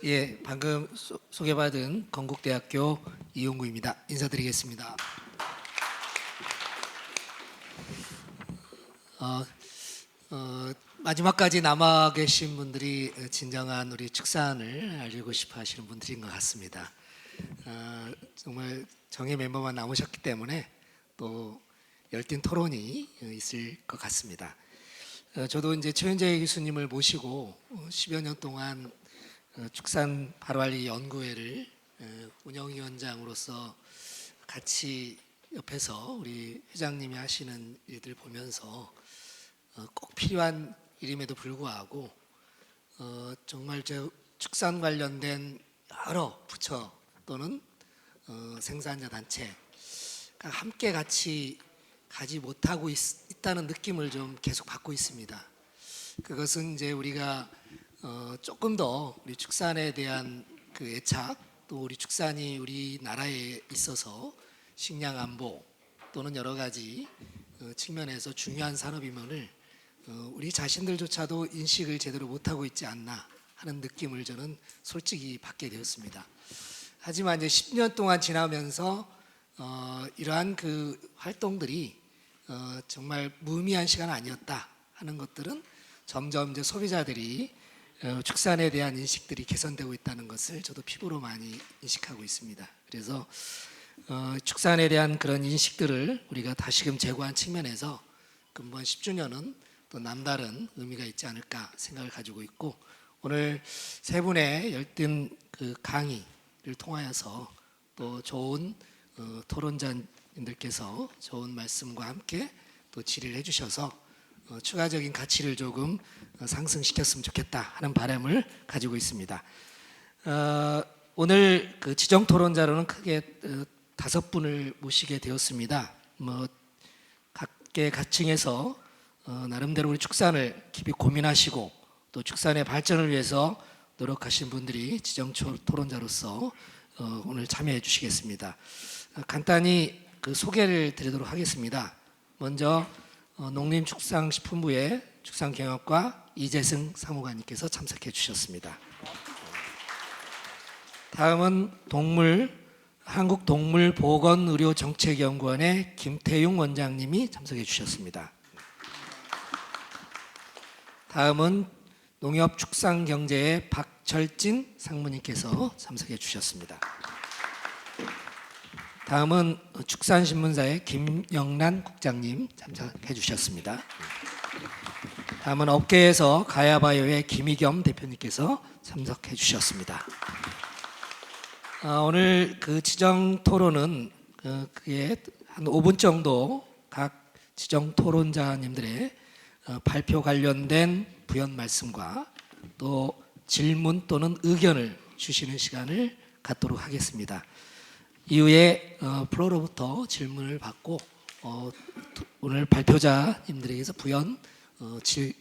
예, 방금 소개받은 건국대학교 이용구입니다. 인사드리겠습니다. 마지막까지 남아 계신 분들이 진정한 우리 축산을 알리고 싶어 하시는 분들인 것 같습니다. 정말 정예 멤버만 남으셨기 때문에 또 열띤 토론이 있을 것 같습니다. 저도 이제 최현재 교수님을 모시고 10여 년 동안 축산 발효관리 연구회를 운영위원장으로서 같이 옆에서 우리 회장님이 하시는 일들 보면서 꼭 필요한 일임에도 불구하고 정말 저 축산 관련된 여러 부처 또는 생산자 단체가 함께 같이 가지 못하고 있다는 느낌을 좀 계속 받고 있습니다. 그것은 이제 우리가 조금 더 우리 축산에 대한 그 애착, 또 우리 축산이 우리나라에 있어서 식량 안보 또는 여러 가지 측면에서 중요한 산업임을 우리 자신들조차도 인식을 제대로 못하고 있지 않나 하는 느낌을 저는 솔직히 받게 되었습니다. 하지만 이제 10년 동안 지나면서 이러한 그 활동들이 정말 무의미한 시간 아니었다 하는 것들은 점점 이제 소비자들이 축산에 대한 인식들이 개선되고 있다는 것을 저도 피부로 많이 인식하고 있습니다. 그래서 축산에 대한 그런 인식들을 우리가 다시금 제고한 측면에서 근본 10주년은 또 남다른 의미가 있지 않을까 생각을 가지고 있고, 오늘 세 분의 열띤 그 강의를 통하여서 또 좋은 토론자님들께서 좋은 말씀과 함께 또 질의를 해주셔서 추가적인 가치를 조금 상승시켰으면 좋겠다 하는 바람을 가지고 있습니다. 오늘 그 지정 토론자로는 크게 5분을 모시게 되었습니다. 각계 가층에서 나름대로 우리 축산을 깊이 고민하시고 또 축산의 발전을 위해서 노력하신 분들이 지정 토론자로서 오늘 참여해 주시겠습니다. 간단히 그 소개를 드리도록 하겠습니다. 먼저 농림축산식품부의 축산경영과 이재승 사무관님께서 참석해 주셨습니다. 다음은 한국동물보건의료정책연구원의 김태용 원장님이 참석해 주셨습니다. 다음은 농협축산경제의 박철진 상무님께서 참석해 주셨습니다. 다음은 축산신문사의 김영란 국장님 참석해 주셨습니다. 다음은 업계에서 가야바이오의 김희겸 대표님께서 참석해 주셨습니다. 오늘 그 지정 토론은 그게 한 5분 정도 각 지정 토론자님들의 발표 관련된 부연 말씀과 또 질문 또는 의견을 주시는 시간을 갖도록 하겠습니다. 이후에 플로어로부터 질문을 받고 오늘 발표자님들에게서 부연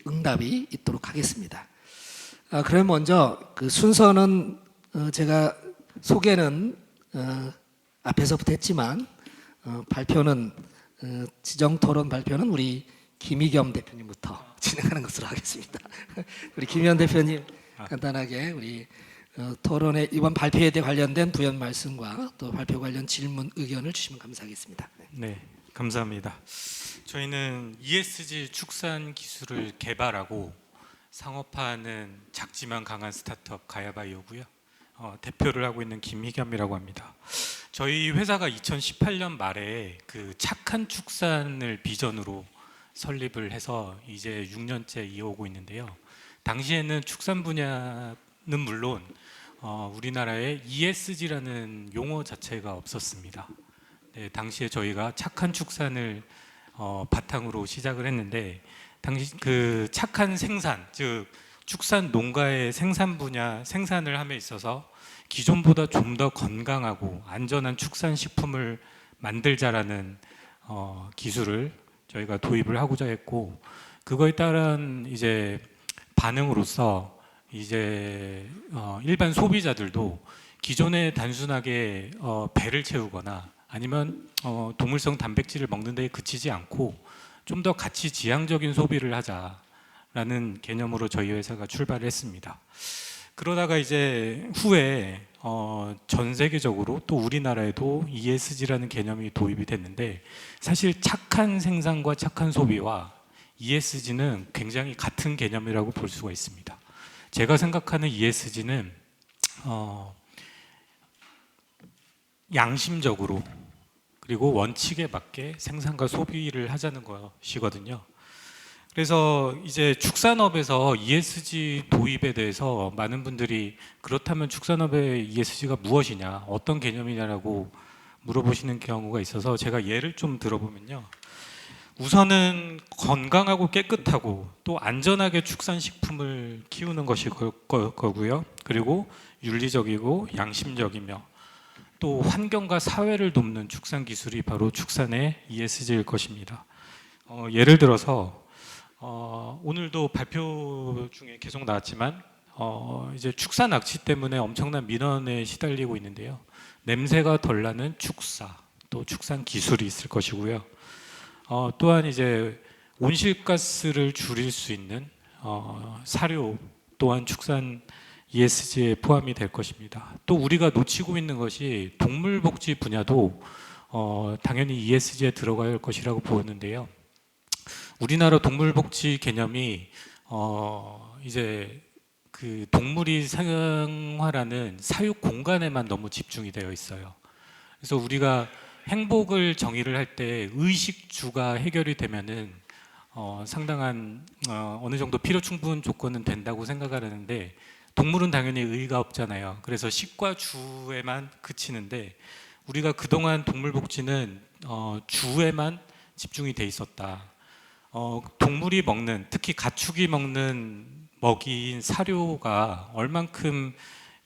응답이 있도록 하겠습니다. 그럼 먼저 그 순서는 제가 소개는 앞에서부터 했지만 발표는 지정 토론 발표는 우리 김희겸 대표님부터 진행하는 것으로 하겠습니다. 우리 김희겸 대표님 간단하게 우리 토론의 이번 발표에 대해 관련된 부연 말씀과 또 발표 관련 질문 의견을 주시면 감사하겠습니다. 네, 감사합니다. 저희는 ESG 축산 기술을 개발하고 상업화하는 작지만 강한 스타트업 가야바이오고요. 대표를 하고 있는 김희겸이라고 합니다. 저희 회사가 2018년 말에 그 착한 축산을 비전으로 설립을 해서 이제 6년째 이어오고 있는데요. 당시에는 축산 분야는 물론 우리나라에 ESG라는 용어 자체가 없었습니다. 네, 당시에 저희가 착한 축산을 바탕으로 시작을 했는데, 당시 그 착한 생산, 즉 축산 농가의 생산 분야 생산을 함에 있어서 기존보다 좀 더 건강하고 안전한 축산 식품을 만들자라는 기술을 저희가 도입을 하고자 했고, 그거에 따른 이제 반응으로서 이제 일반 소비자들도 기존에 단순하게 배를 채우거나 아니면 동물성 단백질을 먹는 데 그치지 않고 좀 더 가치 지향적인 소비를 하자라는 개념으로 저희 회사가 출발을 했습니다. 그러다가 이제 후에 전 세계적으로 또 우리나라에도 ESG라는 개념이 도입이 됐는데, 사실 착한 생산과 착한 소비와 ESG는 굉장히 같은 개념이라고 볼 수가 있습니다. 제가 생각하는 ESG는 양심적으로 그리고 원칙에 맞게 생산과 소비를 하자는 것이거든요. 그래서 이제 축산업에서 ESG 도입에 대해서 많은 분들이 그렇다면 축산업의 ESG가 무엇이냐, 어떤 개념이냐라고 물어보시는 경우가 있어서 제가 예를 좀 들어보면요. 우선은 건강하고 깨끗하고 또 안전하게 축산식품을 키우는 것이 거고요. 그리고 윤리적이고 양심적이며 또 환경과 사회를 돕는 축산 기술이 바로 축산의 ESG일 것입니다. 예를 들어서 오늘도 발표 중에 계속 나왔지만 이제 축산 낚시 때문에 엄청난 민원에 시달리고 있는데요. 냄새가 덜 나는 축사, 또 축산 기술이 있을 것이고요. 또한 이제 온실가스를 줄일 수 있는 사료 또한 축산 ESG에 포함이 될 것입니다. 또 우리가 놓치고 있는 것이 동물복지 분야도 당연히 ESG에 들어가야 할 것이라고 보는데요. 우리나라 동물복지 개념이 이제 그 동물이 생활하는 사육 공간에만 너무 집중이 되어 있어요. 그래서 우리가 행복을 정의를 할 때 의식주가 해결이 되면은 상당한 어느 정도 필요 충분 조건은 된다고 생각을 하는데, 동물은 당연히 의의가 없잖아요. 그래서 식과 주에만 그치는데, 우리가 그동안 동물복지는 주에만 집중이 돼 있었다. 동물이 먹는, 특히 가축이 먹는 먹이인 사료가 얼만큼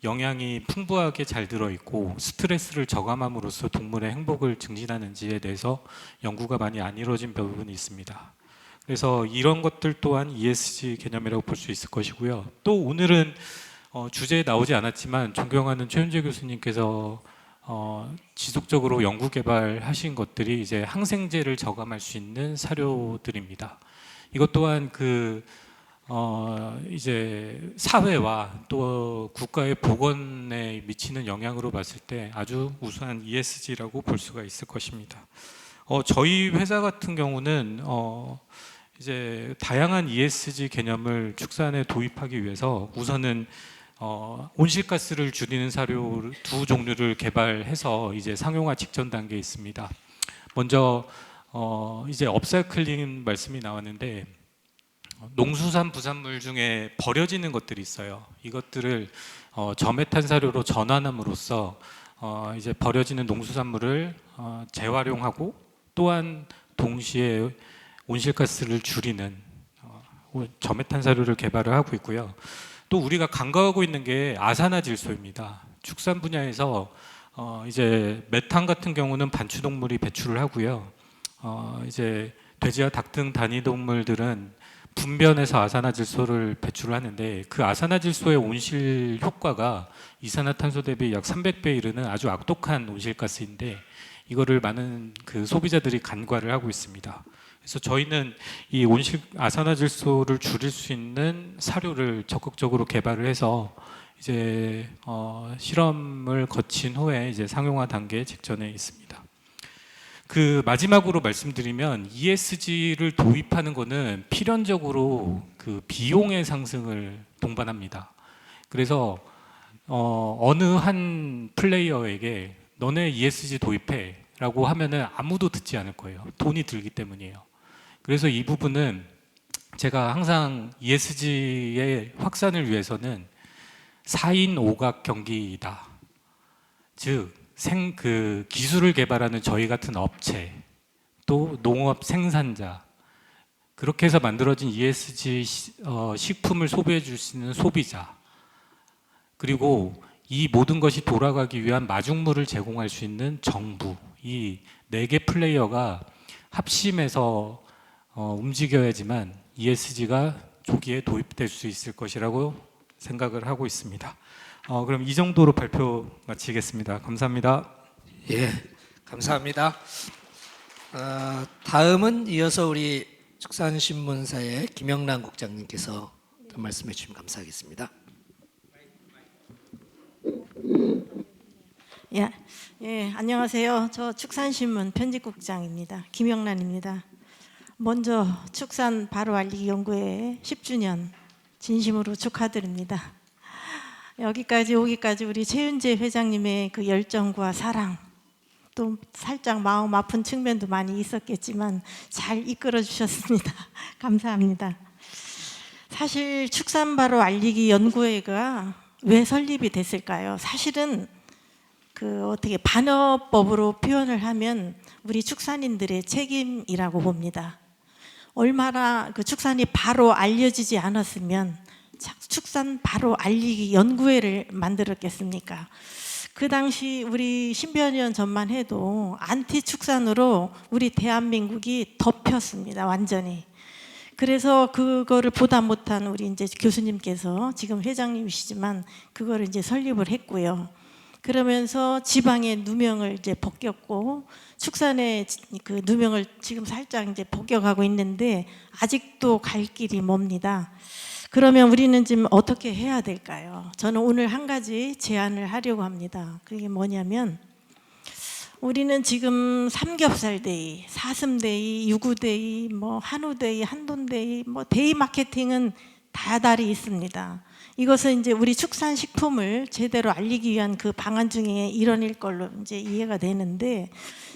영양이 풍부하게 잘 들어있고 스트레스를 저감함으로써 동물의 행복을 증진하는지에 대해서 연구가 많이 안 이루어진 부분이 있습니다. 그래서 이런 것들 또한 ESG 개념이라고 볼 수 있을 것이고요. 또 오늘은 주제에 나오지 않았지만 존경하는 최윤재 교수님께서 지속적으로 연구 개발하신 것들이 이제 항생제를 저감할 수 있는 사료들입니다. 이것 또한 이제 사회와 또 국가의 보건에 미치는 영향으로 봤을 때 아주 우수한 ESG라고 볼 수가 있을 것입니다. 저희 회사 같은 경우는 이제 다양한 ESG 개념을 축산에 도입하기 위해서 우선은 온실가스를 줄이는 사료 두 종류를 개발해서 이제 상용화 직전 단계에 있습니다. 먼저 이제 업사이클링 말씀이 나왔는데, 농수산 부산물 중에 버려지는 것들이 있어요. 이것들을 저메탄 사료로 전환함으로써 이제 버려지는 농수산물을 재활용하고 또한 동시에 온실가스를 줄이는 저메탄 사료를 개발을 하고 있고요. 또 우리가 간과하고 있는 게 아산화질소입니다. 축산 분야에서 이제 메탄 같은 경우는 반추동물이 배출을 하고요. 이제 돼지와 닭 등 단위동물들은 분변에서 아산화질소를 배출을 하는데, 그 아산화질소의 온실 효과가 이산화탄소 대비 약 300배 이르는 아주 악독한 온실가스인데, 이거를 많은 그 소비자들이 간과를 하고 있습니다. 그래서 저희는 이 아산화질소를 줄일 수 있는 사료를 적극적으로 개발을 해서 이제 실험을 거친 후에 이제 상용화 단계 직전에 있습니다. 그 마지막으로 말씀드리면, ESG를 도입하는 것은 필연적으로 그 비용의 상승을 동반합니다. 그래서 어느 한 플레이어에게 너네 ESG 도입해라고 하면은 아무도 듣지 않을 거예요. 돈이 들기 때문이에요. 그래서 이 부분은 제가 항상 ESG의 확산을 위해서는 4인 5각 경기이다. 즉 그 기술을 개발하는 저희 같은 업체, 또 농업 생산자, 그렇게 해서 만들어진 ESG 식품을 소비해 줄 수 있는 소비자, 그리고 이 모든 것이 돌아가기 위한 마중물을 제공할 수 있는 정부, 이 4개 플레이어가 합심해서 움직여야지만 ESG가 조기에 도입될 수 있을 것이라고 생각을 하고 있습니다. 그럼 이 정도로 발표 마치겠습니다. 감사합니다. 예, 감사합니다. 다음은 이어서 우리 축산신문사의 김영란 국장님께서 말씀해 주시면 감사하겠습니다. 예, 예, 안녕하세요. 저 축산신문 편집국장입니다. 김영란입니다. 먼저 축산 바로 알리기 연구회 10주년 진심으로 축하드립니다. 여기까지 오기까지 우리 최윤재 회장님의 그 열정과 사랑, 또 살짝 마음 아픈 측면도 많이 있었겠지만 잘 이끌어 주셨습니다. 감사합니다. 사실 축산 바로 알리기 연구회가 왜 설립이 됐을까요? 사실은 그 어떻게 반어법으로 표현을 하면 우리 축산인들의 책임이라고 봅니다. 얼마나 그 축산이 바로 알려지지 않았으면 축산 바로 알리기 연구회를 만들었겠습니까? 그 당시 우리 10여 년 전만 해도 안티 축산으로 우리 대한민국이 덮였습니다. 완전히. 그래서 그거를 보다 못한 우리 이제 교수님께서 지금 회장님이시지만 그거를 이제 설립을 했고요. 그러면서 지방의 누명을 이제 벗겼고 축산의 그 누명을 지금 살짝 이제 벗겨가고 있는데 아직도 갈 길이 멉니다. 그러면 우리는 지금 어떻게 해야 될까요? 저는 오늘 한 가지 제안을 하려고 합니다. 그게 뭐냐면 우리는 지금 삼겹살데이, 사슴데이, 유구데이, 뭐 한우데이, 한돈데이, 뭐 데이 마케팅은 다달이 있습니다. 이것은 이제 우리 축산식품을 제대로 알리기 위한 그 방안 중에 일원일 걸로 이제 이해가 되는데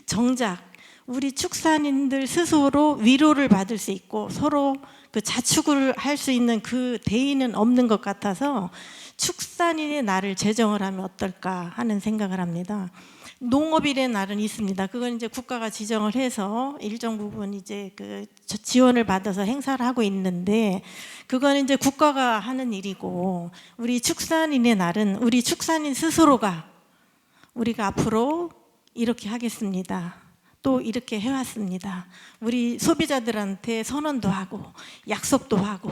정작 우리 축산인들 스스로 위로를 받을 수 있고 서로 그 자축을 할 수 있는 그 대의는 없는 것 같아서 축산인의 날을 제정을 하면 어떨까 하는 생각을 합니다. 농업인의 날은 있습니다. 그건 이제 국가가 지정을 해서 일정 부분 이제 그 지원을 받아서 행사를 하고 있는데 그건 이제 국가가 하는 일이고 우리 축산인의 날은 우리 축산인 스스로가 우리가 앞으로 이렇게 하겠습니다. 또 이렇게 해왔습니다. 우리 소비자들한테 선언도 하고 약속도 하고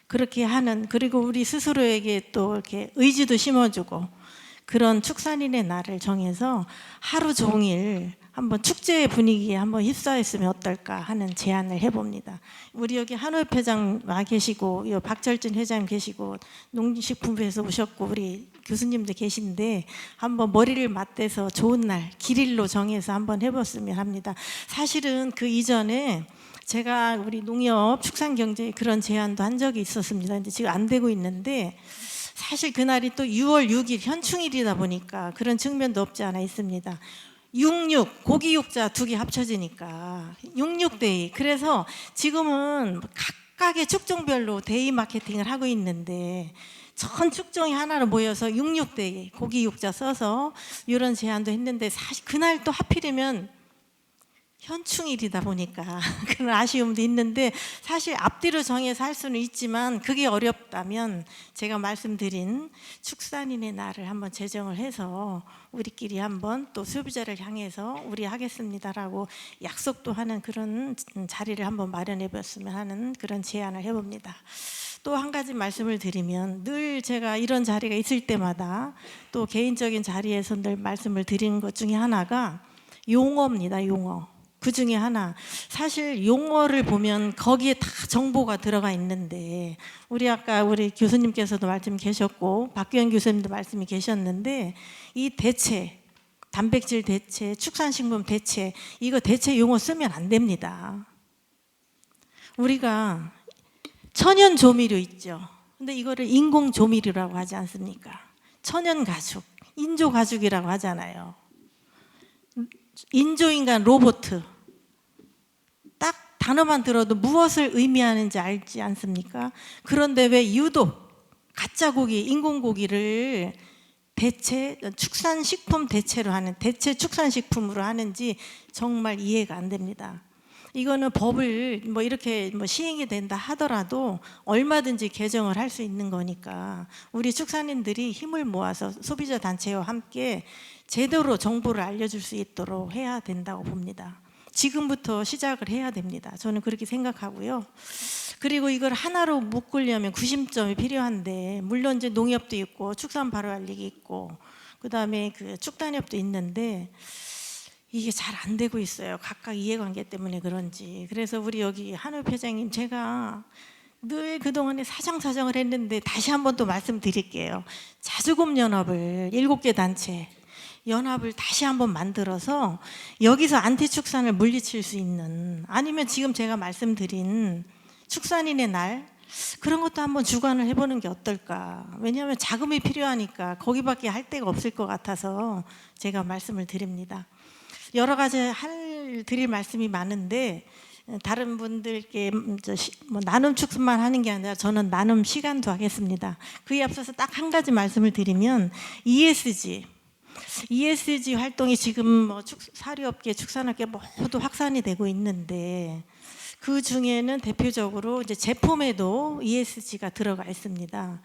그렇게 하는 그리고 우리 스스로에게 또 이렇게 의지도 심어주고 그런 축산인의 날을 정해서 하루 종일 한번 축제의 분위기에 한번 휩싸였으면 어떨까 하는 제안을 해봅니다. 우리 여기 한우협 회장 와 계시고 박철진 회장 계시고 농식품부에서 오셨고 우리 교수님도 계신데 한번 머리를 맞대서 좋은 날 길일로 정해서 한번 해봤으면 합니다. 사실은 그 이전에 제가 우리 농협 축산경제에 그런 제안도 한 적이 있었습니다. 근데 지금 안 되고 있는데 사실 그날이 또 6월 6일 현충일이다 보니까 그런 측면도 없지 않아 있습니다. 66 고기 육자 두 개 합쳐지니까 66데이. 그래서 지금은 각각의 축종별로 데이 마케팅을 하고 있는데 전 축종이 하나로 모여서 66데이 고기 육자 써서 이런 제안도 했는데 사실 그날 또 하필이면 현충일이다 보니까 그런 아쉬움도 있는데 사실 앞뒤로 정해서 할 수는 있지만 그게 어렵다면 제가 말씀드린 축산인의 날을 한번 제정을 해서 우리끼리 한번 또 소비자를 향해서 우리 하겠습니다라고 약속도 하는 그런 자리를 한번 마련해 봤으면 하는 그런 제안을 해봅니다. 또 한 가지 말씀을 드리면 늘 제가 이런 자리가 있을 때마다 또 개인적인 자리에서 늘 말씀을 드리는 것 중에 하나가 용어입니다. 용어. 그 중에 하나 사실 용어를 보면 거기에 다 정보가 들어가 있는데 우리 아까 우리 교수님께서도 말씀 계셨고 박규현 교수님도 말씀이 계셨는데 이 대체 단백질 대체 축산식품 대체 이거 대체 용어 쓰면 안 됩니다. 우리가 천연 조미료 있죠. 근데 이거를 인공 조미료라고 하지 않습니까? 천연 가죽 인조 가죽이라고 하잖아요. 인조인간 로봇 딱 단어만 들어도 무엇을 의미하는지 알지 않습니까? 그런데 왜 유독 가짜 고기, 인공고기를 대체 축산식품 대체로 하는 대체 축산식품으로 하는지 정말 이해가 안 됩니다. 이거는 법을 뭐 이렇게 뭐 시행이 된다 하더라도 얼마든지 개정을 할 수 있는 거니까 우리 축산인들이 힘을 모아서 소비자 단체와 함께 제대로 정보를 알려줄 수 있도록 해야 된다고 봅니다. 지금부터 시작을 해야 됩니다. 저는 그렇게 생각하고요. 그리고 이걸 하나로 묶으려면 구심점이 필요한데 물론 이제 농협도 있고 축산 바로 알리기 있고 그다음에 그 축단협도 있는데 이게 잘 안 되고 있어요. 각각 이해관계 때문에 그런지. 그래서 우리 여기 한우협 회장님 제가 늘 그동안에 사정사정을 했는데 다시 한번 또 말씀드릴게요. 자주곰연합을 7개 단체 연합을 다시 한번 만들어서 여기서 안티축산을 물리칠 수 있는, 아니면 지금 제가 말씀드린 축산인의 날 그런 것도 한번 주관을 해보는 게 어떨까. 왜냐하면 자금이 필요하니까 거기밖에 할 데가 없을 것 같아서 제가 말씀을 드립니다. 여러 가지 드릴 말씀이 많은데 다른 분들께 뭐 나눔 축산만 하는 게 아니라 저는 나눔 시간도 하겠습니다. 그에 앞서서 딱 한 가지 말씀을 드리면 ESG 활동이 지금 뭐 사료업계, 축산업계 모두 확산이 되고 있는데 그 중에는 대표적으로 이제 제품에도 ESG가 들어가 있습니다.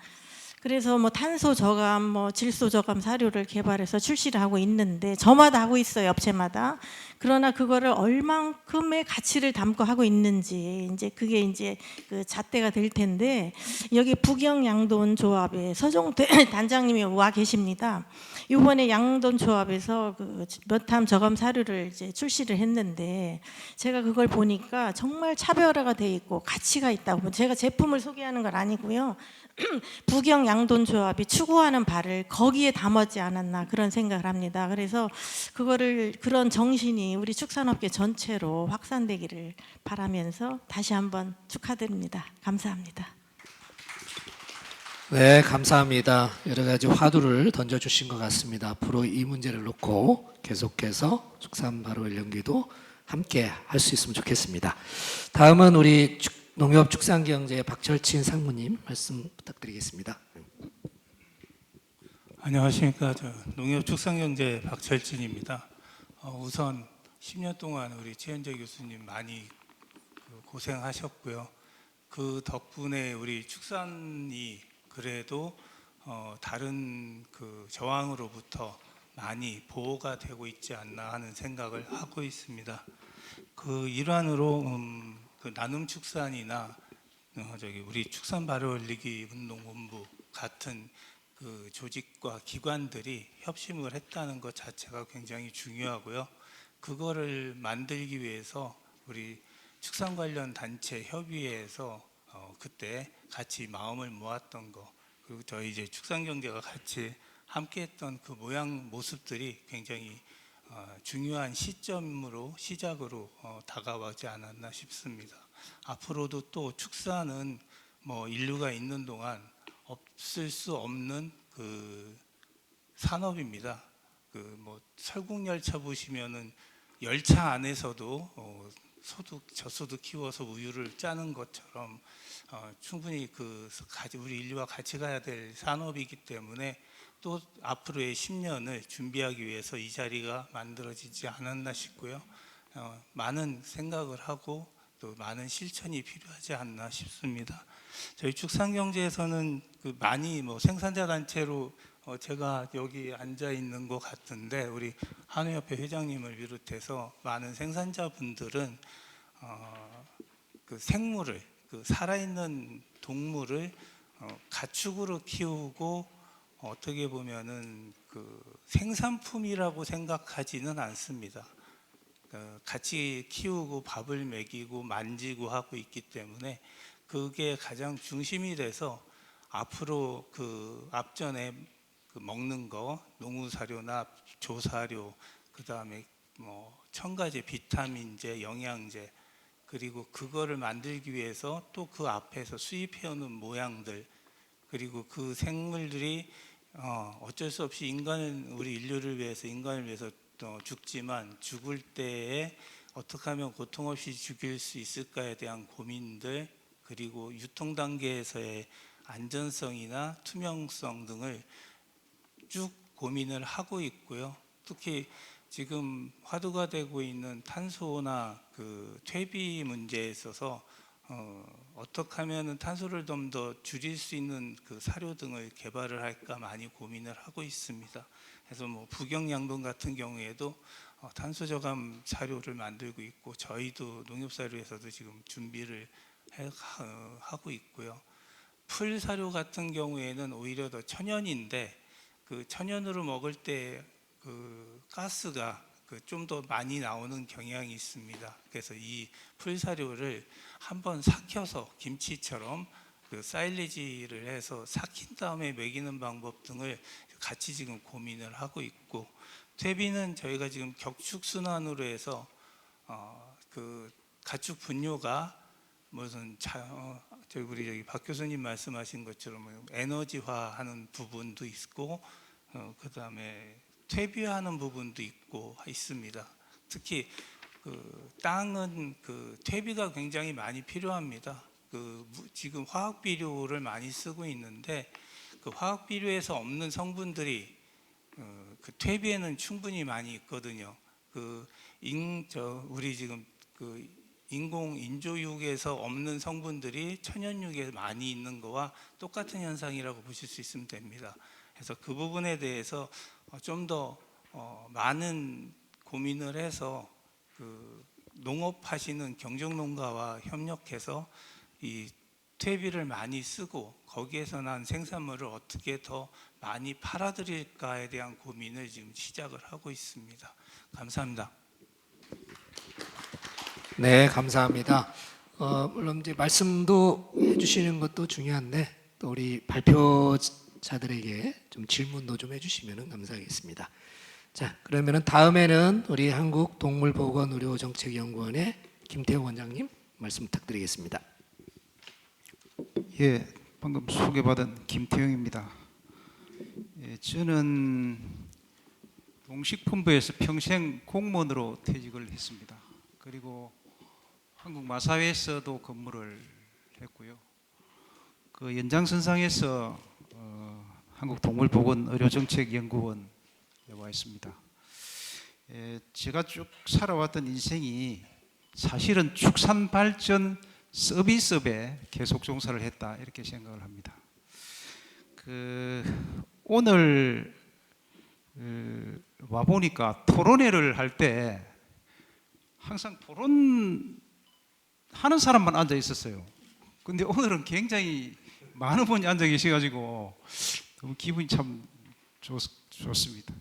그래서 뭐 탄소 저감, 뭐 질소 저감 사료를 개발해서 출시를 하고 있는데 저마다 하고 있어요, 업체마다. 그러나 그거를 얼만큼의 가치를 담고 하고 있는지 이제 그게 이제 그 잣대가 될 텐데, 여기 북영-양돈-조합에 서종태 단장님이 와 계십니다. 이번에 양돈조합에서 그 몇함 저감 사료를 이제 출시를 했는데 제가 그걸 보니까 정말 차별화가 돼 있고 가치가 있다고. 제가 제품을 소개하는 건 아니고요. 북영 양돈조합이 추구하는 바를 거기에 담았지 않았나 그런 생각을 합니다. 그래서 그런 정신이 우리 축산업계 전체로 확산되기를 바라면서 다시 한번 축하드립니다. 감사합니다. 네, 감사합니다. 여러 가지 화두를 던져주신 것 같습니다. 앞으로 이 문제를 놓고 계속해서 축산 바로 연기도 함께 할 수 있으면 좋겠습니다. 다음은 우리 농협축산경제 박철친 상무님 말씀 부탁드리겠습니다. 안녕하십니까. 농협축산경제 박철진입니다. 우선 10년 동안 우리 최현재 교수님 많이 고생하셨고요. 그 덕분에 우리 축산이 그래도 다른 그 저항으로부터 많이 보호가 되고 있지 않나 하는 생각을 하고 있습니다. 그 일환으로 그 나눔 축산이나 우리 축산 바로 올리기 운동본부 같은 그 조직과 기관들이 협심을 했다는 것 자체가 굉장히 중요하고요. 그거를 만들기 위해서 우리 축산 관련 단체 협의회에서 그때 같이 마음을 모았던 거, 그리고 저희 이제 축산경제가 같이 함께했던 그 모습들이 굉장히 중요한 시작으로 다가오지 않았나 싶습니다. 앞으로도 또 축산은 뭐 인류가 있는 동안 없을 수 없는 그 산업입니다. 그 뭐 설국열차 보시면은 열차 안에서도 젖소도 키워서 우유를 짜는 것처럼 충분히 우리 인류와 같이 가야 될 산업이기 때문에 또 앞으로의 10년을 준비하기 위해서 이 자리가 만들어지지 않았나 싶고요. 많은 생각을 하고 또 많은 실천이 필요하지 않나 싶습니다. 저희 축산경제에서는 많이 생산자 단체로 제가 여기 앉아 있는 것 같은데 우리 한우협회 회장님을 비롯해서 많은 생산자분들은 그 생물을 살아있는 동물을 가축으로 키우고 어떻게 보면은 그 생산품이라고 생각하지는 않습니다. 같이 키우고 밥을 먹이고 만지고 하고 있기 때문에 그게 가장 중심이 돼서 앞으로 그 앞전에 먹는 거 농우사료나 조사료, 그 다음에 뭐 첨가제, 비타민제, 영양제, 그리고 그거를 만들기 위해서 또 그 앞에서 수입해오는 모양들, 그리고 그 생물들이 어쩔 수 없이 우리 인류를 위해서 인간을 위해서 죽지만 죽을 때에 어떻게 하면 고통 없이 죽일 수 있을까에 대한 고민들, 그리고 유통 단계에서의 안전성이나 투명성 등을 쭉 고민을 하고 있고요. 특히 지금 화두가 되고 있는 탄소나 그 퇴비 문제에 있어서 어떻게 하면 탄소를 좀 더 줄일 수 있는 그 사료 등을 개발을 할까 많이 고민을 하고 있습니다. 그래서 뭐 북영양돈 같은 경우에도 탄소 저감 사료를 만들고 있고 저희도 농협사료에서도 지금 준비를 하고 있고요. 풀 사료 같은 경우에는 오히려 더 천연인데 그 천연으로 먹을 때 그 가스가 좀 더 많이 나오는 경향이 있습니다. 그래서 이 풀 사료를 한번 삭혀서 김치처럼 그 사일리지를 해서 삭힌 다음에 먹이는 방법 등을 같이 지금 고민을 하고 있고, 퇴비는 저희가 지금 격축 순환으로 해서 그 가축 분뇨가 무슨 우리 박 교수님 말씀하신 것처럼 에너지화하는 부분도 있고 그다음에 퇴비하는 부분도 있습니다. 특히 그 땅은 그 퇴비가 굉장히 많이 필요합니다. 지금 화학 비료를 많이 쓰고 있는데 그 화학 비료에서 없는 성분들이 그 퇴비에는 충분히 많이 있거든요. 우리 지금 인공 인조육에서 없는 성분들이 천연육에 많이 있는 거와 똑같은 현상이라고 보실 수 있으면 됩니다. 그래서 그 부분에 대해서 좀 더 많은 고민을 해서 농업하시는 경정농가와 협력해서 이 퇴비를 많이 쓰고 거기에서 난 생산물을 어떻게 더 많이 팔아드릴까에 대한 고민을 지금 시작을 하고 있습니다. 감사합니다. 네, 감사합니다. 물론 이제 말씀도 해주시는 것도 중요한데 또 우리 발표자들에게 좀 질문도 좀 해주시면 감사하겠습니다. 자, 그러면은 다음에는 우리 한국동물보건의료정책연구원의 김태호 원장님 말씀 부탁드리겠습니다. 예, 방금 소개받은 김태형입니다. 예, 저는 농식품부에서 평생 공무원으로 퇴직을 했습니다. 그리고 한국마사회에서도 근무를 했고요. 그 연장선상에서 한국동물보건의료정책연구원에 와 있습니다. 예, 제가 쭉 살아왔던 인생이 사실은 축산발전 서비스업에 계속 종사를 했다 이렇게 생각을 합니다. 오늘 와 보니까 토론회를 할 때 항상 토론하는 사람만 앉아 있었어요. 근데 오늘은 굉장히 많은 분이 앉아 계셔가지고 너무 기분이 참 좋습니다.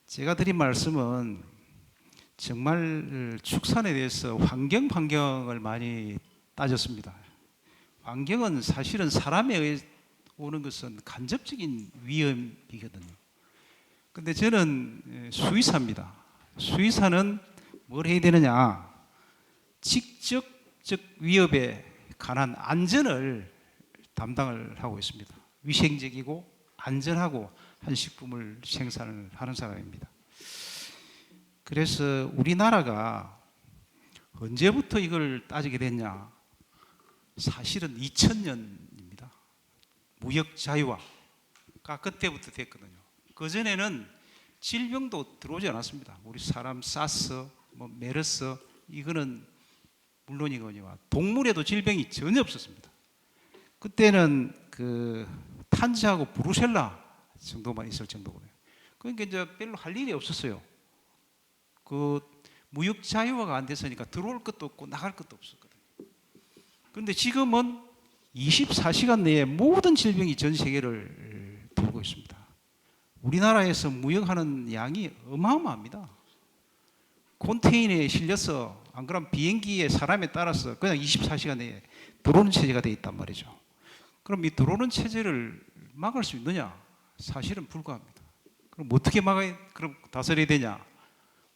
제가 드린 말씀은 정말 축산에 대해서 환경을 많이 따졌습니다. 환경은 사실은 사람에 의해 오는 것은 간접적인 위험이거든요. 근데 저는 수의사입니다. 수의사는 뭘 해야 되느냐? 직접적 위협에 관한 안전을 담당을 하고 있습니다. 위생적이고 안전하고 한 식품을 생산을 하는 사람입니다. 그래서 우리나라가 언제부터 이걸 따지게 됐냐? 사실은 2000년입니다. 무역 자유화가 그때부터 됐거든요. 그 전에는 질병도 들어오지 않았습니다. 우리 사람 사스, 메르스 이거는 물론이거니와 동물에도 질병이 전혀 없었습니다. 그때는 탄저하고 브루셀라 정도만 있을 정도거든요. 그러니까 이제 별로 할 일이 없었어요. 무역 자유화가 안 됐으니까 들어올 것도 없고 나갈 것도 없었거든요. 그런데 지금은 24시간 내에 모든 질병이 전 세계를 돌고 있습니다. 우리나라에서 무역하는 양이 어마어마합니다. 컨테이너에 실려서 안 그러면 비행기에 사람에 따라서 그냥 24시간 내에 들어오는 체제가 되어 있단 말이죠. 그럼 이 들어오는 체제를 막을 수 있느냐? 사실은 불가합니다. 그럼 어떻게 그럼 다스려야 되냐?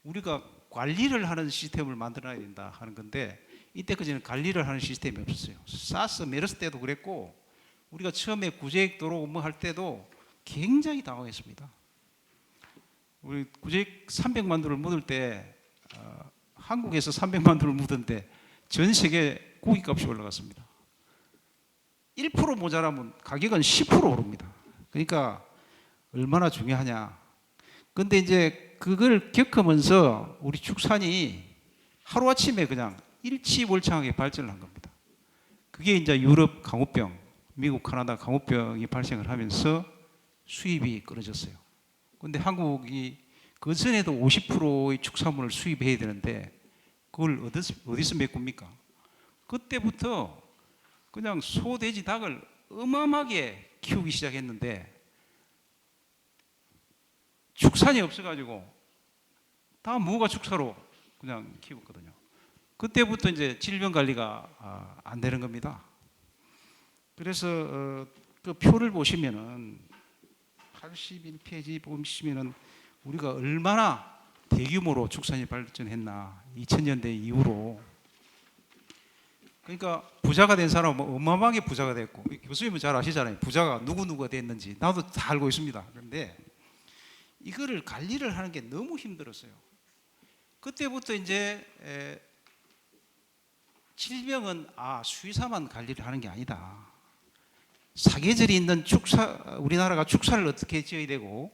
우리가 관리를 하는 시스템을 만들어야 된다 하는 건데 이때까지는 관리를 하는 시스템이 없었어요. 사스, 메르스 때도 그랬고 우리가 처음에 구제액 들어오고 할 때도 굉장히 당황했습니다. 우리 구제액 300만 불을 묻을 때 한국에서 300만 불을 묻은데 전 세계 고기값이 올라갔습니다. 1% 모자라면 가격은 10% 오릅니다. 그러니까 얼마나 중요하냐. 근데 이제 그걸 겪으면서 우리 축산이 하루아침에 그냥 일치월창하게 발전을 한 겁니다. 그게 이제 유럽 강우병, 미국, 카나다 강우병이 발생을 하면서 수입이 끊어졌어요. 근데 한국이 그 전에도 50%의 축산물을 수입해야 되는데 그걸 어디서 메꿉니까? 그때부터 그냥 소, 돼지, 닭을 어마어마하게 키우기 시작했는데 축산이 없어가지고 다 무가 축사로 그냥 키웠거든요. 그때부터 이제 질병 관리가 안 되는 겁니다. 그래서 그 표를 보시면은 81페이지 보시면은 우리가 얼마나 대규모로 축산이 발전했나 2000년대 이후로. 그러니까 부자가 된 사람은 어마어마하게 부자가 됐고, 교수님은 잘 아시잖아요. 부자가 누구누구가 됐는지 나도 다 알고 있습니다. 그런데 이거를 관리를 하는 게 너무 힘들었어요. 그때부터 이제 질병은 수의사만 관리를 하는 게 아니다. 사계절이 있는 우리나라가 축사를 어떻게 지어야 되고,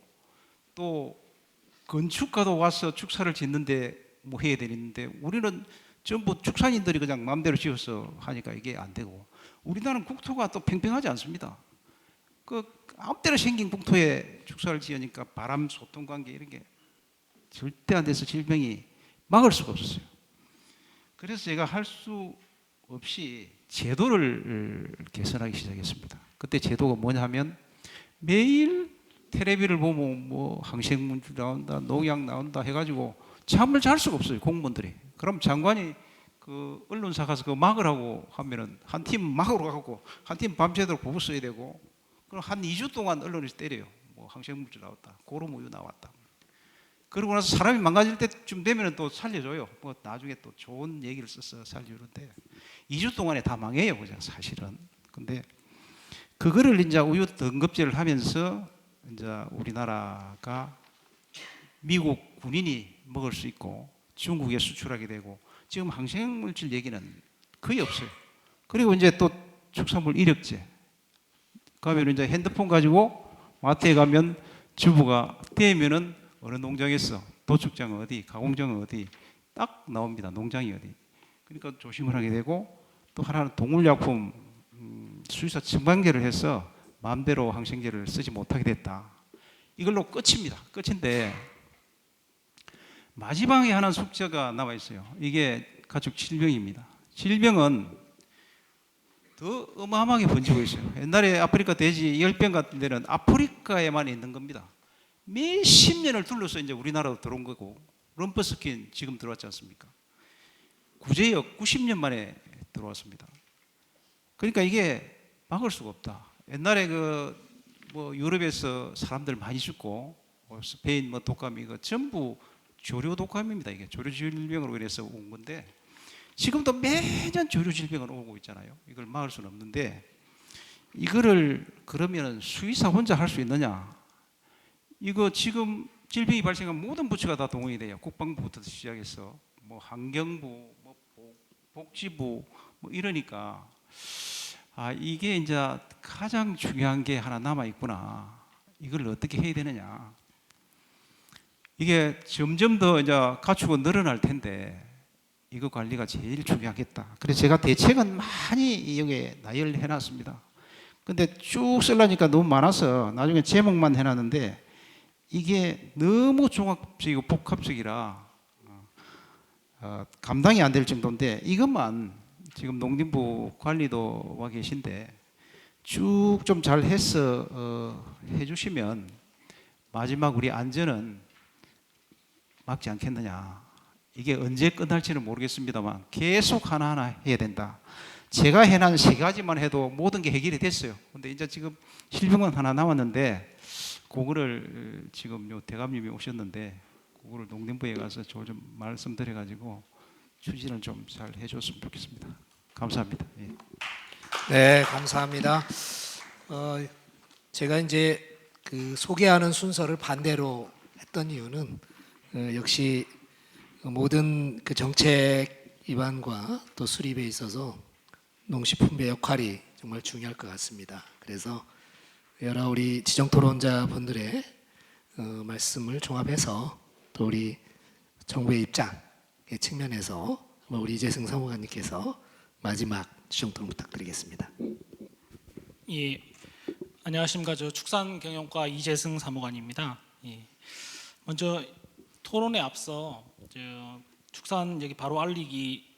또 건축가도 와서 축사를 짓는데 뭐 해야 되는데, 우리는 전부 축산인들이 그냥 마음대로 지어서 하니까 이게 안 되고, 우리나라는 국토가 또 팽팽하지 않습니다. 그 아무 때나 생긴 국토에 축사를 지으니까 바람, 소통 관계 이런 게 절대 안 돼서 질병이 막을 수가 없었어요. 그래서 제가 할 수 없이 제도를 개선하기 시작했습니다. 그때 제도가 뭐냐면 매일 텔레비를 보면 뭐 항생물 나온다, 농약 나온다 해가지고 잠을 잘 수가 없어요, 공무원들이. 그럼 장관이 그 언론사 가서 그거 막으라고 하면은 한 팀 막으러 가고 한 팀 밤새도록 보고 써야 되고, 그럼 한 2주 동안 언론에서 때려요. 뭐 항생물질 나왔다, 고로모유 나왔다. 그러고 나서 사람이 망가질 때쯤 되면 또 살려줘요. 뭐 나중에 또 좋은 얘기를 써서 살려주는데 2주 동안에 다 망해요, 그냥 사실은. 근데 그거를 이제 우유 등급제를 하면서 이제 우리나라가 미국 군인이 먹을 수 있고 중국에 수출하게 되고, 지금 항생물질 얘기는 거의 없어요. 그리고 이제 또 축산물 이력제 가면 이제 핸드폰 가지고 마트에 가면 주부가 떼면은 어느 농장에서, 도축장은 어디, 가공장은 어디 딱 나옵니다. 농장이 어디. 그러니까 조심을 하게 되고, 또 하나는 동물약품 수의사 첨단계를 해서 마음대로 항생제를 쓰지 못하게 됐다. 이걸로 끝입니다. 끝인데 마지막에 하나 숙제가 남아 있어요. 이게 가축 질병입니다. 질병은 더 어마어마하게 번지고 있어요. 옛날에 아프리카 돼지 열병 같은 데는 아프리카에만 있는 겁니다. 몇십 년을 둘러서 이제 우리나라로 들어온 거고, 럼퍼스킨 지금 들어왔지 않습니까? 구제역 90년 만에 들어왔습니다. 그러니까 이게 막을 수가 없다. 옛날에 뭐 유럽에서 사람들 많이 죽고, 스페인 뭐 독감 이거 전부 조류 독감입니다. 이게 조류 질병으로 인해서 온 건데, 지금도 매년 조류 질병은 오고 있잖아요. 이걸 막을 수는 없는데, 이거를 그러면 수의사 혼자 할 수 있느냐? 이거 지금 질병이 발생한 모든 부처가 다 동원이 돼요. 국방부부터 시작해서 뭐 환경부, 뭐 복지부 뭐 이러니까 이게 이제 가장 중요한 게 하나 남아 있구나. 이걸 어떻게 해야 되느냐? 이게 점점 더 이제 가축은 늘어날 텐데 이거 관리가 제일 중요하겠다. 그래서 제가 대책은 많이 여기에 나열해 놨습니다. 근데 쭉 쓰려니까 너무 많아서 나중에 제목만 해놨는데, 이게 너무 종합적이고 복합적이라 감당이 안 될 정도인데, 이것만 지금 농림부 관리도 와 계신데 쭉 좀 잘 해서 해주시면 마지막 우리 안전은 막지 않겠느냐. 이게 언제 끝날지는 모르겠습니다만 계속 하나하나 해야 된다. 제가 해난 3가지만 해도 모든 게 해결이 됐어요. 근데 이제 지금 질병은 하나 남았는데, 그거를 지금 요 대감님이 오셨는데 그거를 농림부에 가서 좀 말씀드려가지고 추진을 좀 잘 해줬으면 좋겠습니다. 감사합니다. 예. 네, 감사합니다. 제가 이제 그 소개하는 순서를 반대로 했던 이유는 역시 모든 그 정책 입안과 또 수립에 있어서 농식품부의 역할이 정말 중요할 것 같습니다. 그래서 여러 우리 지정 토론자 분들의 말씀을 종합해서 또 우리 정부의 입장의 측면에서 우리 이재승 사무관님께서 마지막 지정 토론 부탁드리겠습니다. 예, 안녕하십니까. 저 축산경영과 이재승 사무관입니다. 예, 먼저 토론에 앞서 축산 여기 바로 알리기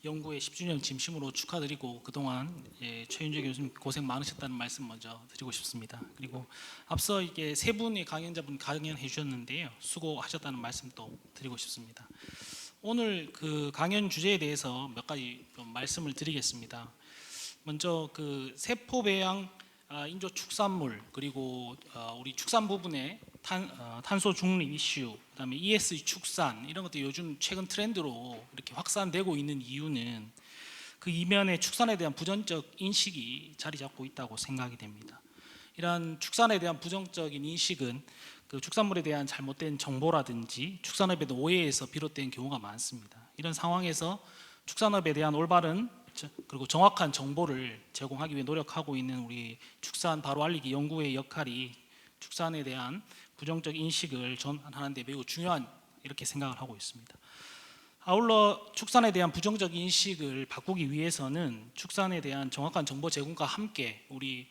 연구의 10주년 진심으로 축하드리고, 그동안 최윤재 교수님 고생 많으셨다는 말씀 먼저 드리고 싶습니다. 그리고 앞서 이게 3분의 강연자분 강연해 주셨는데요, 수고하셨다는 말씀도 드리고 싶습니다. 오늘 그 강연 주제에 대해서 몇 가지 좀 말씀을 드리겠습니다. 먼저 그 세포 배양 인조 축산물, 그리고 우리 축산 부분의 탄소 중립 이슈, 그다음에 ESG 축산 이런 것도 요즘 최근 트렌드로 이렇게 확산되고 있는 이유는 그 이면에 축산에 대한 부정적 인식이 자리 잡고 있다고 생각이 됩니다. 이러한 축산에 대한 부정적인 인식은 그 축산물에 대한 잘못된 정보라든지 축산업에 대한 오해에서 비롯된 경우가 많습니다. 이런 상황에서 축산업에 대한 올바른 그리고 정확한 정보를 제공하기 위해 노력하고 있는 우리 축산 바로 알리기 연구회의 역할이 축산에 대한 부정적 인식을 전환하는 데 매우 중요한 이렇게 생각을 하고 있습니다. 아울러 축산에 대한 부정적 인식을 바꾸기 위해서는 축산에 대한 정확한 정보 제공과 함께 우리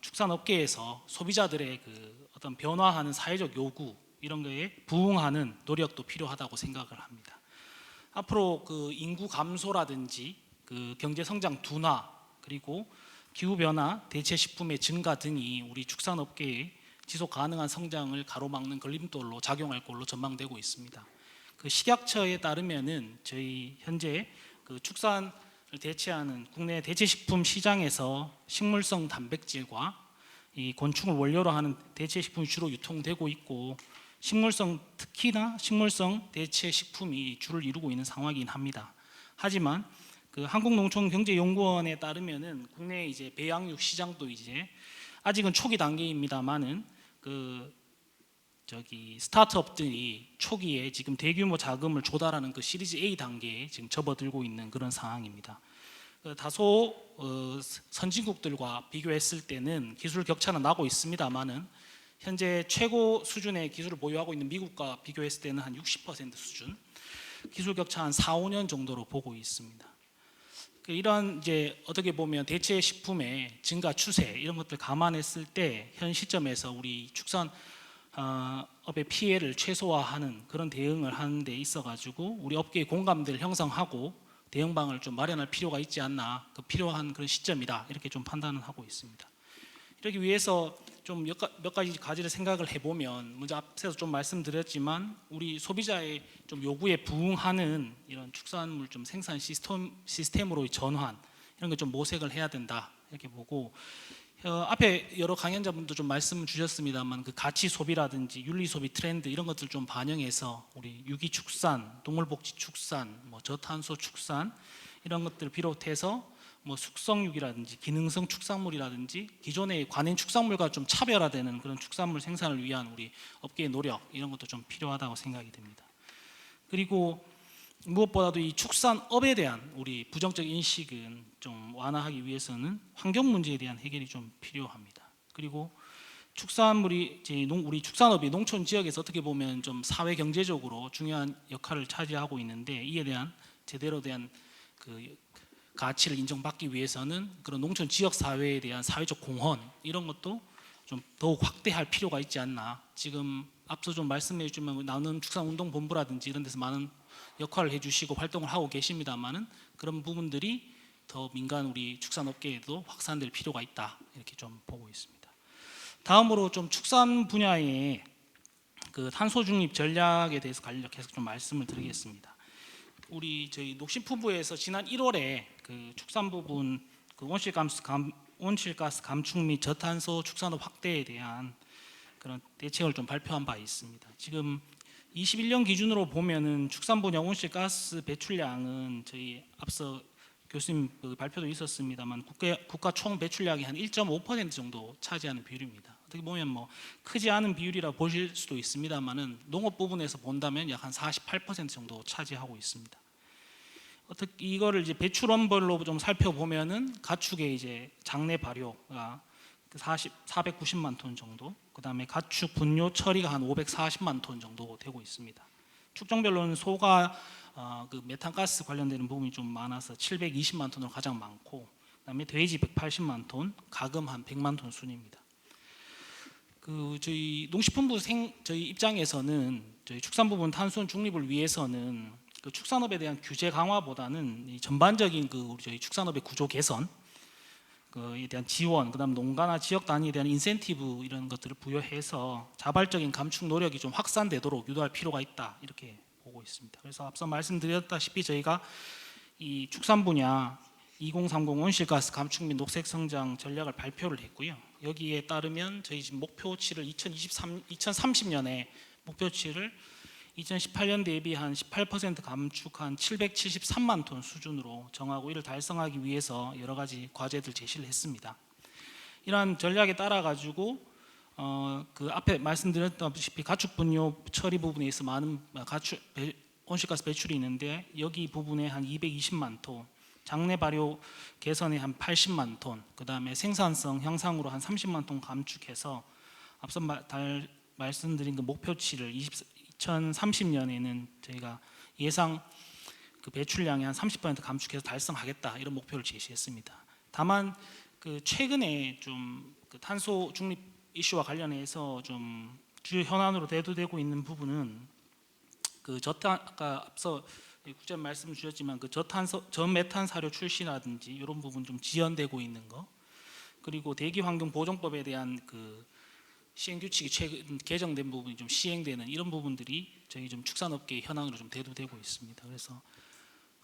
축산업계에서 소비자들의 그 어떤 변화하는 사회적 요구 이런 거에 부응하는 노력도 필요하다고 생각을 합니다. 앞으로 그 인구 감소라든지 그 경제 성장 둔화 그리고 기후 변화, 대체 식품의 증가 등이 우리 축산업계의 지속 가능한 성장을 가로막는 걸림돌로 작용할 걸로 전망되고 있습니다. 그 식약처에 따르면은 저희 현재 그 축산을 대체하는 국내 대체식품 시장에서 식물성 단백질과 이 곤충을 원료로 하는 대체식품이 주로 유통되고 있고 특히나 식물성 대체식품이 주를 이루고 있는 상황이긴 합니다. 하지만 그 한국농촌경제연구원에 따르면은 국내 이제 배양육 시장도 이제 아직은 초기 단계입니다만은 스타트업들이 초기에 지금 대규모 자금을 조달하는 그 시리즈 A 단계에 지금 접어들고 있는 그런 상황입니다. 다소 선진국들과 비교했을 때는 기술 격차는 나고 있습니다만은 현재 최고 수준의 기술을 보유하고 있는 미국과 비교했을 때는 한 60% 수준, 기술 격차 한 4, 5년 정도로 보고 있습니다. 이러한 이제 어떻게 보면 대체 식품의 증가 추세 이런 것들 감안했을 때 현 시점에서 우리 축산업의 피해를 최소화하는 그런 대응을 하는 데 있어 가지고 우리 업계의 공감대를 형성하고 대응방을 좀 마련할 필요가 있지 않나, 그 필요한 그런 시점이다 이렇게 좀 판단을 하고 있습니다. 이러기 위해서 좀 몇 가지를 생각을 해보면 먼저 앞서서 좀 말씀드렸지만 우리 소비자의 좀 요구에 부응하는 이런 축산물 좀 생산 시스템으로의 전환 이런 거 좀 모색을 해야 된다 이렇게 보고 앞에 여러 강연자분도 좀 말씀 주셨습니다만 그 가치 소비라든지 윤리 소비 트렌드 이런 것들 좀 반영해서 우리 유기 축산, 동물복지 축산, 저탄소 축산 이런 것들 비롯해서 숙성육이라든지 기능성 축산물이라든지 기존의 관행 축산물과 좀 차별화되는 그런 축산물 생산을 위한 우리 업계의 노력 이런 것도 좀 필요하다고 생각이 됩니다. 그리고 무엇보다도 이 축산업에 대한 우리 부정적 인식은 좀 완화하기 위해서는 환경 문제에 대한 해결이 좀 필요합니다. 그리고 축산물이 우리 축산업이 농촌 지역에서 어떻게 보면 좀 사회 경제적으로 중요한 역할을 차지하고 있는데 이에 대한 제대로 된 그 가치를 인정받기 위해서는 그런 농촌 지역 사회에 대한 사회적 공헌 이런 것도 좀 더욱 확대할 필요가 있지 않나. 지금 앞서 좀 말씀해 주면 나눔 축산운동본부라든지 이런 데서 많은 역할을 해주시고 활동을 하고 계십니다만은 그런 부분들이 더 민간 우리 축산업계에도 확산될 필요가 있다 이렇게 좀 보고 있습니다. 다음으로 좀 축산 분야의 그 탄소 중립 전략에 대해서 간략해서 좀 말씀을 드리겠습니다. 저희 녹신품부에서 지난 1월에 그 축산 부분 그 온실가스 감축 및 저탄소 축산업 확대에 대한 그런 대책을 좀 발표한 바 있습니다. 지금 21년 기준으로 보면은 축산 분야 온실가스 배출량은 저희 앞서 교수님 그 발표도 있었습니다만 국가 총 배출량의 한 1.5% 정도 차지하는 비율입니다. 어떻게 보면 크지 않은 비율이라 보실 수도 있습니다만은 농업 부분에서 본다면 약 한 48% 정도 차지하고 있습니다. 어떻게 이거를 이제 배출원별로 좀 살펴보면은 가축의 이제 장내 발효가 490만 톤 정도, 그다음에 가축 분뇨 처리가 한 540만 톤 정도 되고 있습니다. 축종별로는 소가 그 메탄가스 관련되는 부분이 좀 많아서 720만 톤으로 가장 많고, 그다음에 돼지 180만 톤, 가금 한 100만 톤 순입니다. 저희 농식품부 저희 입장에서는 저희 축산 부분 탄소 중립을 위해서는 그 축산업에 대한 규제 강화보다는 이 전반적인 우리 저희 축산업의 구조 개선, 그에 대한 지원, 그다음 농가나 지역 단위에 대한 인센티브 이런 것들을 부여해서 자발적인 감축 노력이 좀 확산되도록 유도할 필요가 있다 이렇게 보고 있습니다. 그래서 앞서 말씀드렸다시피 저희가 이 축산 분야 2030 온실가스 감축 및 녹색 성장 전략을 발표를 했고요. 여기에 따르면 저희 지금 목표치를 2030년에 목표치를 2018년 대비 한 18% 감축한 773만 톤 수준으로 정하고 이를 달성하기 위해서 여러 가지 과제들 제시를 했습니다. 이러한 전략에 따라 가지고 그 앞에 말씀드렸다시피 가축 분뇨 처리 부분에 있어 많은 온실가스 배출이 있는데 여기 부분에 한 220만 톤, 장내 발효 개선에 한 80만 톤, 그 다음에 생산성 향상으로 한 30만 톤 감축해서 앞서 말씀드린 그 목표치를 2030년에는 저희가 예상 그 배출량의 한 30% 감축해서 달성하겠다 이런 목표를 제시했습니다. 다만 그 최근에 좀 그 탄소 중립 이슈와 관련해서 좀 주요 현안으로 대두되고 있는 부분은 그 아까 앞서 국장님 말씀 주셨지만 그 저메탄 사료 출시라든지 이런 부분 좀 지연되고 있는 거, 그리고 대기환경보존법에 대한 그 시행 규칙이 최근 개정된 부분이 좀 시행되는 이런 부분들이 저희 좀 축산업계 현황으로 좀 대두되고 있습니다. 그래서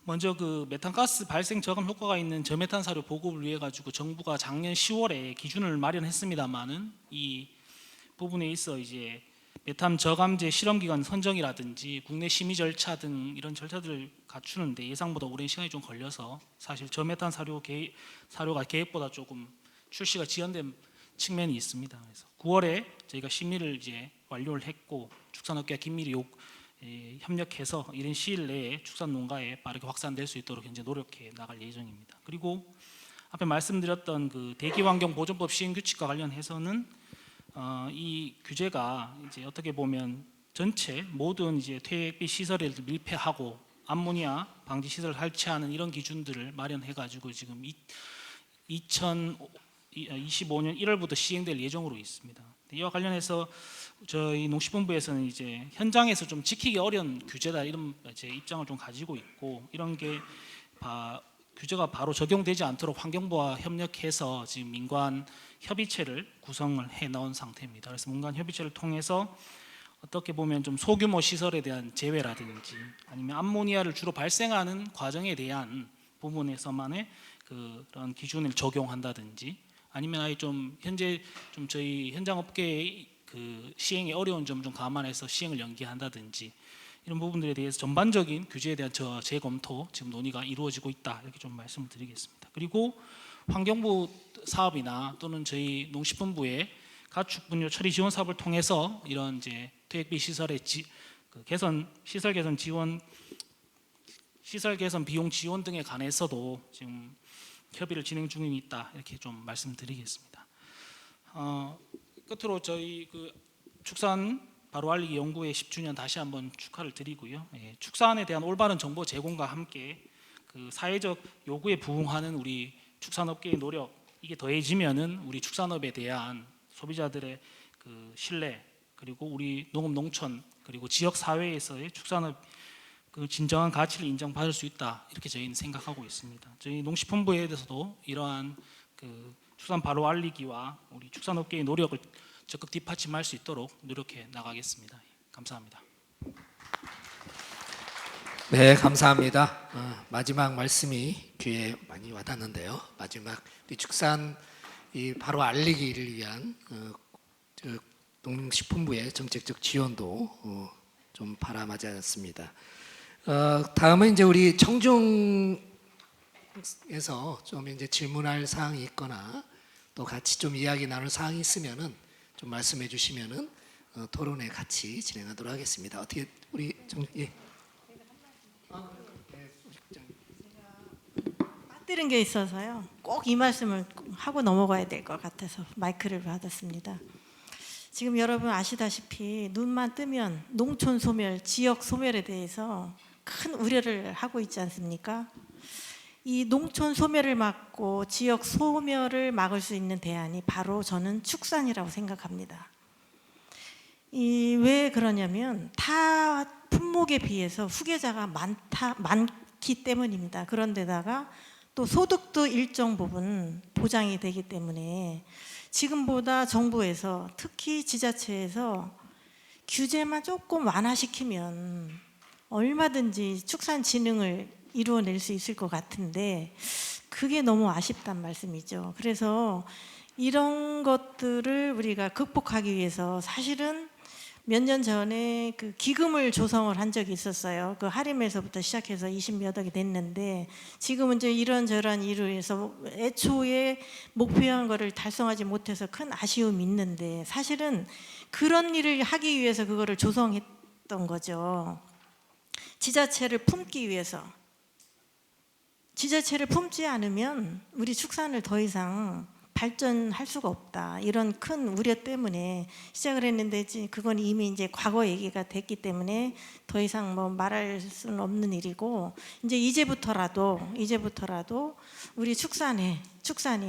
먼저 그 메탄가스 발생 저감 효과가 있는 저메탄 사료 보급을 위해 가지고 정부가 작년 10월에 기준을 마련했습니다만은 이 부분에 있어 이제 메탄 저감제 실험 기간 선정이라든지 국내 심의 절차 등 이런 절차들을 갖추는데 예상보다 오랜 시간이 좀 걸려서 사실 저메탄 사료가 계획보다 조금 출시가 지연된 측면이 있습니다. 그래서 9월에 저희가 심의를 이제 완료를 했고 축산업계와 긴밀히 협력해서 이런 시일 내에 축산 농가에 빠르게 확산될 수 있도록 현재 노력해 나갈 예정입니다. 그리고 앞에 말씀드렸던 그 대기환경보존법 시행 규칙과 관련해서는 이 규제가 이제 어떻게 보면 전체 모든 이제 퇴비 시설에 밀폐하고 암모니아 방지 시설을 설치하는 이런 기준들을 마련해 가지고 지금 2025년 1월부터 시행될 예정으로 있습니다. 이와 관련해서 저희 농식품부에서는 이제 현장에서 좀 지키기 어려운 규제다 이런 제 입장을 좀 가지고 있고 이런 게 규제가 바로 적용되지 않도록 환경부와 협력해서 지금 민관 협의체를 구성을 해 나온 상태입니다. 그래서 민관 협의체를 통해서 어떻게 보면 좀 소규모 시설에 대한 제외라든지 아니면 암모니아를 주로 발생하는 과정에 대한 부분에서만의 그런 기준을 적용한다든지 아니면 아예 좀 현재 좀 저희 현장 업계의 그 시행에 어려운 점 좀 감안해서 시행을 연기한다든지 이런 부분들에 대해서 전반적인 규제에 대한 재검토 지금 논의가 이루어지고 있다 이렇게 좀 말씀을 드리겠습니다. 그리고 환경부 사업이나 또는 저희 농식품부의 가축 분뇨 처리 지원 사업을 통해서 이런 이제 퇴역비 시설의 시설 개선 지원, 시설 개선 비용 지원 등에 관해서도 지금 협의를 진행 중에 있다 이렇게 좀 말씀드리겠습니다. 끝으로 저희 그 축산 바로 알리기 연구회 10주년 다시 한번 축하를 드리고요. 축산에 대한 올바른 정보 제공과 함께 그 사회적 요구에 부응하는 우리 축산업계의 노력 이게 더해지면은 우리 축산업에 대한 소비자들의 그 신뢰 그리고 우리 농업 농촌 그리고 지역 사회에서의 축산업 그 진정한 가치를 인정받을 수 있다 이렇게 저희는 생각하고 있습니다. 저희 농식품부에 대해서도 이러한 그 축산 바로 알리기와 우리 축산업계의 노력을 적극 뒷받침할 수 있도록 노력해 나가겠습니다. 감사합니다. 네, 감사합니다. 마지막 말씀이 귀에 많이 와닿는데요. 마지막 우리 축산 이 바로 알리기를 위한 농식품부의 정책적 지원도 좀 바람하지 않습니다. 다음은 이제 우리 청중에서 좀 이제 질문할 사항이 있거나 또 같이 좀 이야기 나눌 사항이 있으면은 좀 말씀해 주시면은 토론회 같이 진행하도록 하겠습니다. 어떻게 우리 예. 빠뜨린 게 있어서요. 꼭 이 말씀을 하고 넘어가야 될 것 같아서 마이크를 받았습니다. 지금 여러분 아시다시피 눈만 뜨면 농촌 소멸, 지역 소멸에 대해서 큰 우려를 하고 있지 않습니까? 이 농촌 소멸을 막고 지역 소멸을 막을 수 있는 대안이 바로 저는 축산이라고 생각합니다. 왜 그러냐면 타 품목에 비해서 후계자가 많기 때문입니다. 그런데다가 또 소득도 일정 부분 보장이 되기 때문에 지금보다 정부에서 특히 지자체에서 규제만 조금 완화시키면 얼마든지 축산 진흥을 이루어낼 수 있을 것 같은데 그게 너무 아쉽단 말씀이죠. 그래서 이런 것들을 우리가 극복하기 위해서 사실은 몇 년 전에 그 기금을 조성을 한 적이 있었어요. 그 하림에서부터 시작해서 20몇 억이 됐는데 지금은 이제 이런저런 이유로 해서 애초에 목표한 거를 달성하지 못해서 큰 아쉬움이 있는데 사실은 그런 일을 하기 위해서 그거를 조성했던 거죠. 지자체를 품기 위해서. 지자체를 품지 않으면 우리 축산을 더 이상 발전할 수가 없다. 이런 큰 우려 때문에 시작을 했는데 그건 이미 이제 과거 얘기가 됐기 때문에 더 이상 뭐 말할 수는 없는 일이고 이제부터라도 우리 축산이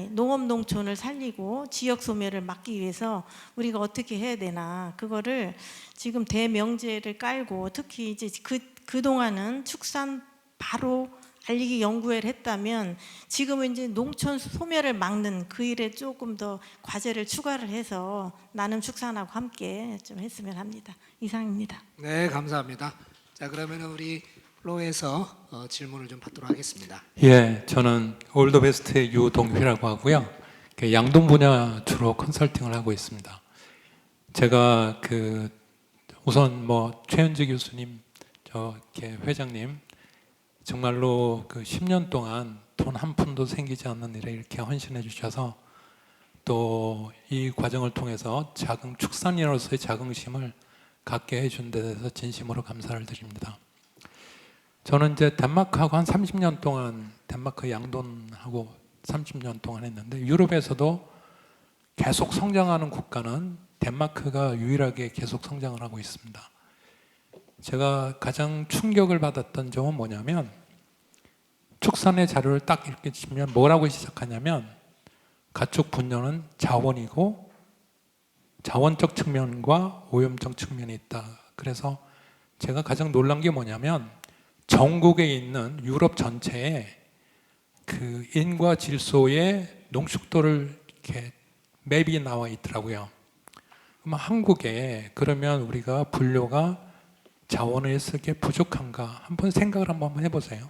농업 농촌을 살리고 지역 소멸을 막기 위해서 우리가 어떻게 해야 되나 그거를 지금 대명제를 깔고 특히 이제 그동안은 축산 바로 알리기 연구회를 했다면 지금은 이제 농촌 소멸을 막는 그 일에 조금 더 과제를 추가를 해서 나눔 축산하고 함께 좀 했으면 합니다. 이상입니다. 네, 감사합니다. 자, 그러면 우리 플로에서 질문을 좀 받도록 하겠습니다. 예, 저는 올더베스트의 유동휘라고 하고요. 양돈 분야 주로 컨설팅을 하고 있습니다. 제가 우선 최현지 교수님, 회장님 정말로 10년 동안 돈 한 푼도 생기지 않는 일에 이렇게 헌신해 주셔서 또 이 과정을 통해서 축산인으로서의 자긍심을 갖게 해준 데 대해서 진심으로 감사를 드립니다. 저는 이제 덴마크하고 한 30년 동안 덴마크 양돈하고 30년 동안 했는데 유럽에서도 계속 성장하는 국가는 덴마크가 유일하게 계속 성장을 하고 있습니다. 제가 가장 충격을 받았던 점은 뭐냐면 축산의 자료를 딱 이렇게 치면 뭐라고 시작하냐면 가축 분뇨는 자원이고 자원적 측면과 오염적 측면이 있다. 그래서 제가 가장 놀란 게 뭐냐면 전국에 있는 유럽 전체에 그 인과 질소의 농축도를 이렇게 맵이 나와 있더라고요. 그럼 한국에 그러면 우리가 분뇨가 자원에 있을 게 부족한가 한번 생각을 한번 해보세요.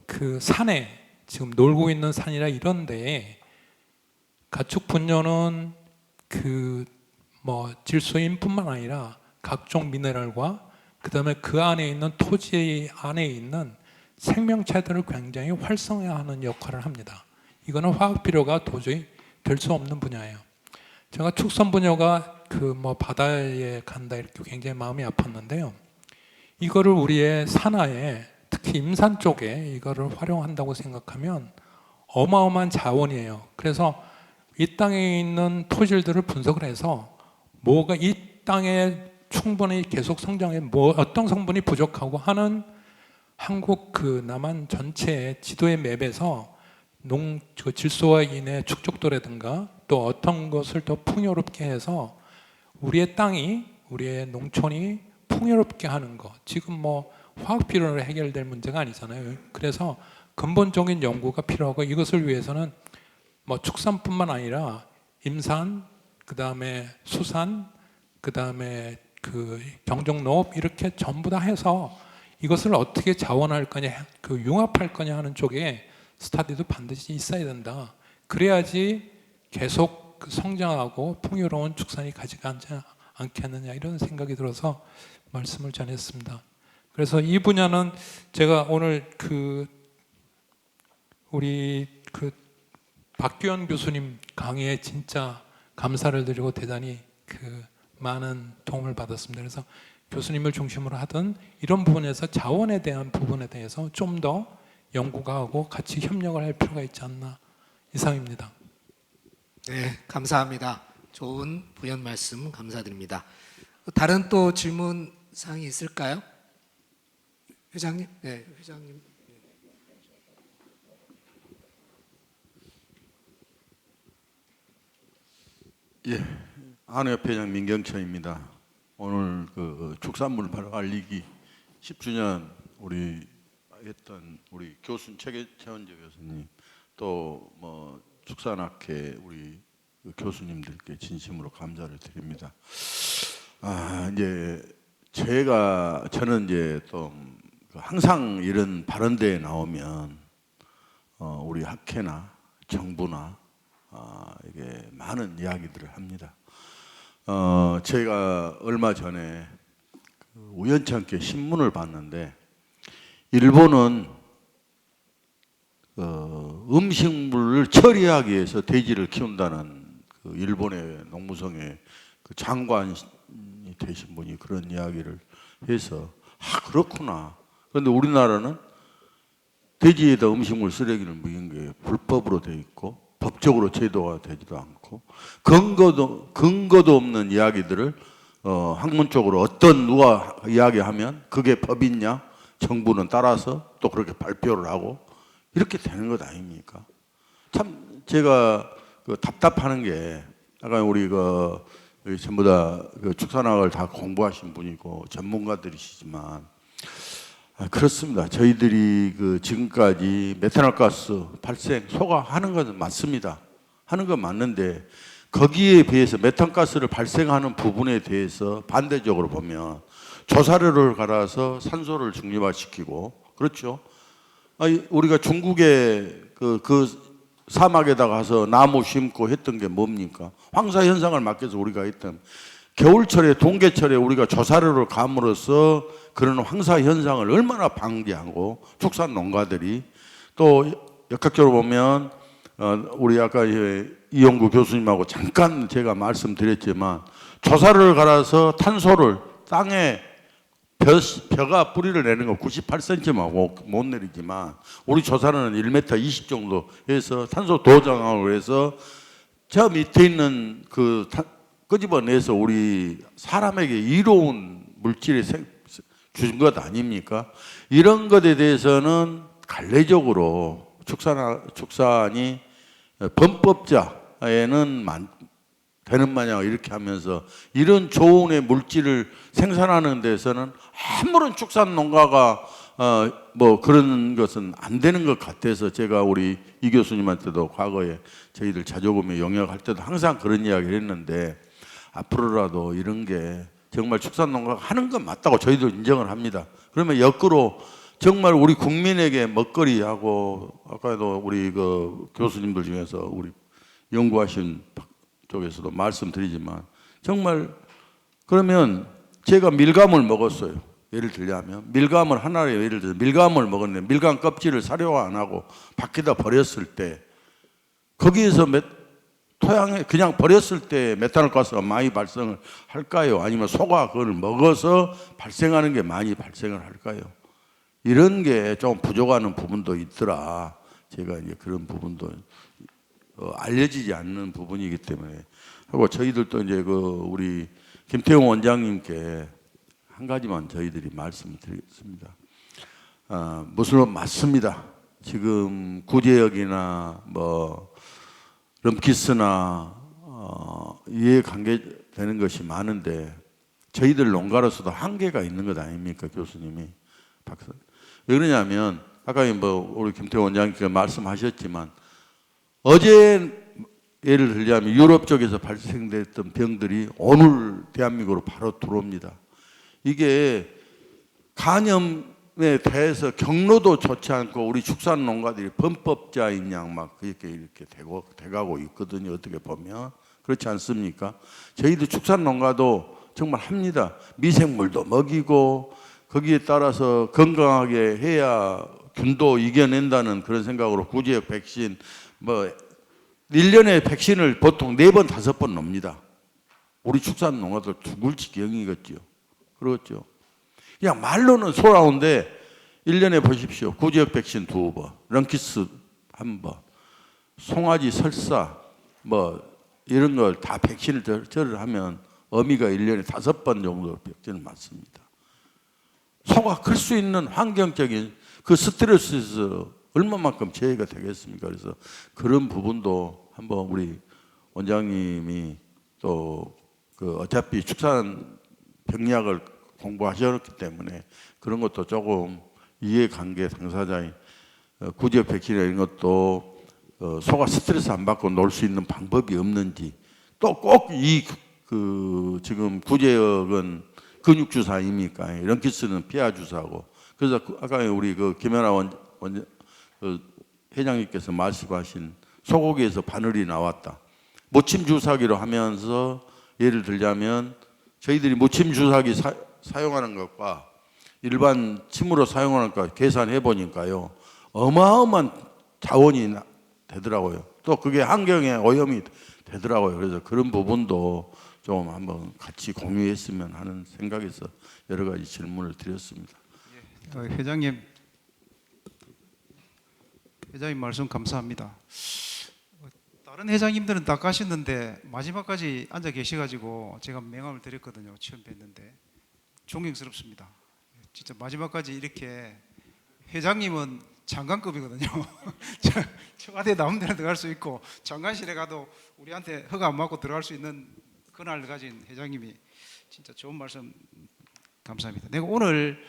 그 산에 지금 놀고 있는 산이라 이런 데에 가축 분뇨는 질소인뿐만 아니라 각종 미네랄과 그 다음에 그 안에 있는 토지 안에 있는 생명체들을 굉장히 활성화하는 역할을 합니다. 이거는 화학 비료가 도저히 될 수 없는 분야예요. 제가 축산 분뇨가 바다에 간다 이렇게 굉장히 마음이 아팠는데요. 이거를 우리의 산하에 특히 임산 쪽에 이거를 활용한다고 생각하면 어마어마한 자원이에요. 그래서 이 땅에 있는 토질들을 분석을 해서 뭐가 이 땅에 충분히 계속 성장해 어떤 성분이 부족하고 하는 한국 남한 전체의 지도의 맵에서 질소와 인의 축적도라든가 또 어떤 것을 더 풍요롭게 해서 우리의 땅이 우리의 농촌이 풍요롭게 하는 것 지금 화학 비료로 해결될 문제가 아니잖아요. 그래서 근본적인 연구가 필요하고 이것을 위해서는 축산뿐만 아니라 임산, 그 다음에 수산, 그 다음에 경정농업 이렇게 전부 다 해서 이것을 어떻게 자원할 거냐, 융합할 거냐 하는 쪽에 스터디도 반드시 있어야 된다. 그래야지 계속 성장하고 풍요로운 축산이 가져가지 않겠느냐 이런 생각이 들어서 말씀을 전했습니다. 그래서 이 분야는 제가 오늘 우리 박규현 교수님 강의에 진짜 감사를 드리고 대단히 많은 도움을 받았습니다. 그래서 교수님을 중심으로 하던 이런 부분에서 자원에 대한 부분에 대해서 좀 더 연구가 하고 같이 협력을 할 필요가 있지 않나 이상입니다. 네, 감사합니다. 좋은 부연 말씀 감사드립니다. 다른 또 질문 사항이 있을까요? 회장님? 네, 회장님. 예, 한의협회장 민경철입니다. 오늘 축산물 바로 알리기 10주년 우리 했던 우리 최원재 교수님 또 축산학회 우리 교수님들께 진심으로 감사를 드립니다. 이제 저는 이제 또 항상 이런 발언대에 나오면 우리 학회나 정부나 이게 많은 이야기들을 합니다. 제가 얼마 전에 우연찮게 신문을 봤는데 일본은 음식물을 처리하기 위해서 돼지를 키운다는 그 일본의 농무성의 그 장관이 되신 분이 그런 이야기를 해서 그렇구나. 그런데 우리나라는 돼지에다 음식물 쓰레기를 먹인 게 불법으로 되어 있고 법적으로 제도가 되지도 않고 근거도 없는 이야기들을 학문적으로 누가 이야기하면 그게 법이냐 정부는 따라서 또 그렇게 발표를 하고 이렇게 되는 것 아닙니까? 참 제가 답답하는 게 아까 우리 전부 다 축산학을 다 공부하신 분이고 전문가들이시지만 그렇습니다. 저희들이 지금까지 메탄올가스 발생 소가하는 것은 맞습니다. 하는 건 맞는데 거기에 비해서 메탄가스를 발생하는 부분에 대해서 반대적으로 보면 조사료를 갈아서 산소를 중립화시키고 그렇죠. 우리가 중국의 그 사막에다 가서 나무 심고 했던 게 뭡니까? 황사 현상을 막기 위해서 우리가 했던 겨울철에 동계철에 우리가 조사료를 감으로써 그런 황사 현상을 얼마나 방지하고 축산 농가들이 또 역학적으로 보면 우리 아까 이용구 교수님하고 잠깐 제가 말씀드렸지만 조사료를 갈아서 탄소를 땅에 벼가 뿌리를 내는 거 98cm만 못 내리지만 우리 조사료는 1m 20 정도 해서 탄소 도장을 해서 저 밑에 있는 끄집어내서 우리 사람에게 이로운 물질을 준 것 아닙니까? 이런 것에 대해서는 관례적으로 축산이 범법자에는 되는 마냥 이렇게 하면서 이런 좋은 물질을 생산하는 데서는 아무런 축산 농가가 뭐 그런 것은 안 되는 것 같아서 제가 우리 이 교수님한테도 과거에 저희들 자조금에 영역할 때도 항상 그런 이야기를 했는데 앞으로라도 이런 게 정말 축산 농가가 하는 건 맞다고 저희도 인정을 합니다. 그러면 역으로 정말 우리 국민에게 먹거리하고 아까도 우리 교수님들 중에서 우리 연구하신 쪽에서도 말씀드리지만 정말 그러면 제가 밀감을 먹었어요. 예를 들자면 밀감을 하나를 예를 들어 밀감을 먹었는데 밀감 껍질을 사료화 안 하고 밖에다 버렸을 때 거기에서 토양에 그냥 버렸을 때 메탄올가스가 많이 발생을 할까요? 아니면 소가 그걸 먹어서 발생하는 게 많이 발생을 할까요? 이런 게 좀 부족하는 부분도 있더라. 제가 이제 그런 부분도 알려지지 않는 부분이기 때문에 하고 저희들도 이제 우리 김태용 원장님께 한 가지만 저희들이 말씀드리겠습니다. 무슨 맞습니다. 지금 구제역이나 뭐 럼키스나 이해관계 되는 것이 많은데 저희들 농가로서도 한계가 있는 것 아닙니까, 교수님이? 박사. 왜 그러냐면 아까 뭐 우리 김태호 원장님께서 말씀하셨지만 어제 예를 들자면 유럽 쪽에서 발생됐던 병들이 오늘 대한민국으로 바로 들어옵니다. 이게 간염에 대해서 경로도 좋지 않고 우리 축산 농가들이 범법자인 양 막 이렇게 돼가고 있거든요. 어떻게 보면 그렇지 않습니까? 저희도 축산 농가도 정말 합니다. 미생물도 먹이고 거기에 따라서 건강하게 해야 균도 이겨낸다는 그런 생각으로 구제역 백신 뭐 1년에 백신을 보통 4번, 5번 넣습니다. 우리 축산 농가들 죽을 지경이겠죠. 그렇죠. 그냥 말로는 소라운데 1년에 보십시오. 구제역 백신 2번, 럼키스 1번, 송아지 설사 뭐 이런 걸 다 백신을 절을 하면 어미가 1년에 5번 정도 백신을 맞습니다. 소가 클 수 있는 환경적인 그 스트레스에서 얼마만큼 제해가 되겠습니까? 그래서 그런 부분도 한번 우리 원장님이 또 어차피 축산 병리학을 공부하셨기 때문에 그런 것도 조금 이해관계 당사자인 구제역 백신이나 이런 것도 소가 스트레스 안 받고 놀 수 있는 방법이 없는지 또 꼭 지금 구제역은 근육주사 아닙니까? 럼키스는 피하주사고 그래서 아까 우리 김연아 회장님께서 말씀하신 소고기에서 바늘이 나왔다. 모침 주사기로 하면서 예를 들자면 저희들이 모침 주사기 사용하는 것과 일반 침으로 사용하는 것 계산해 보니까요, 어마어마한 자원이 되더라고요. 또 그게 환경에 오염이 되더라고요. 그래서 그런 부분도 좀 한번 같이 공유했으면 하는 생각에서 여러 가지 질문을 드렸습니다. 회장님 말씀 감사합니다. 다른 회장님들은 다 가셨는데 마지막까지 앉아 계셔가지고 제가 명함을 드렸거든요. 처음 뵀는데 존경스럽습니다. 진짜 마지막까지 이렇게, 회장님은 장관급이거든요. 청와대 나온 데는 들어갈 수 있고 장관실에 가도 우리한테 허가 안 받고 들어갈 수 있는 권한을 가진 회장님이 진짜 좋은 말씀 감사합니다. 내가 오늘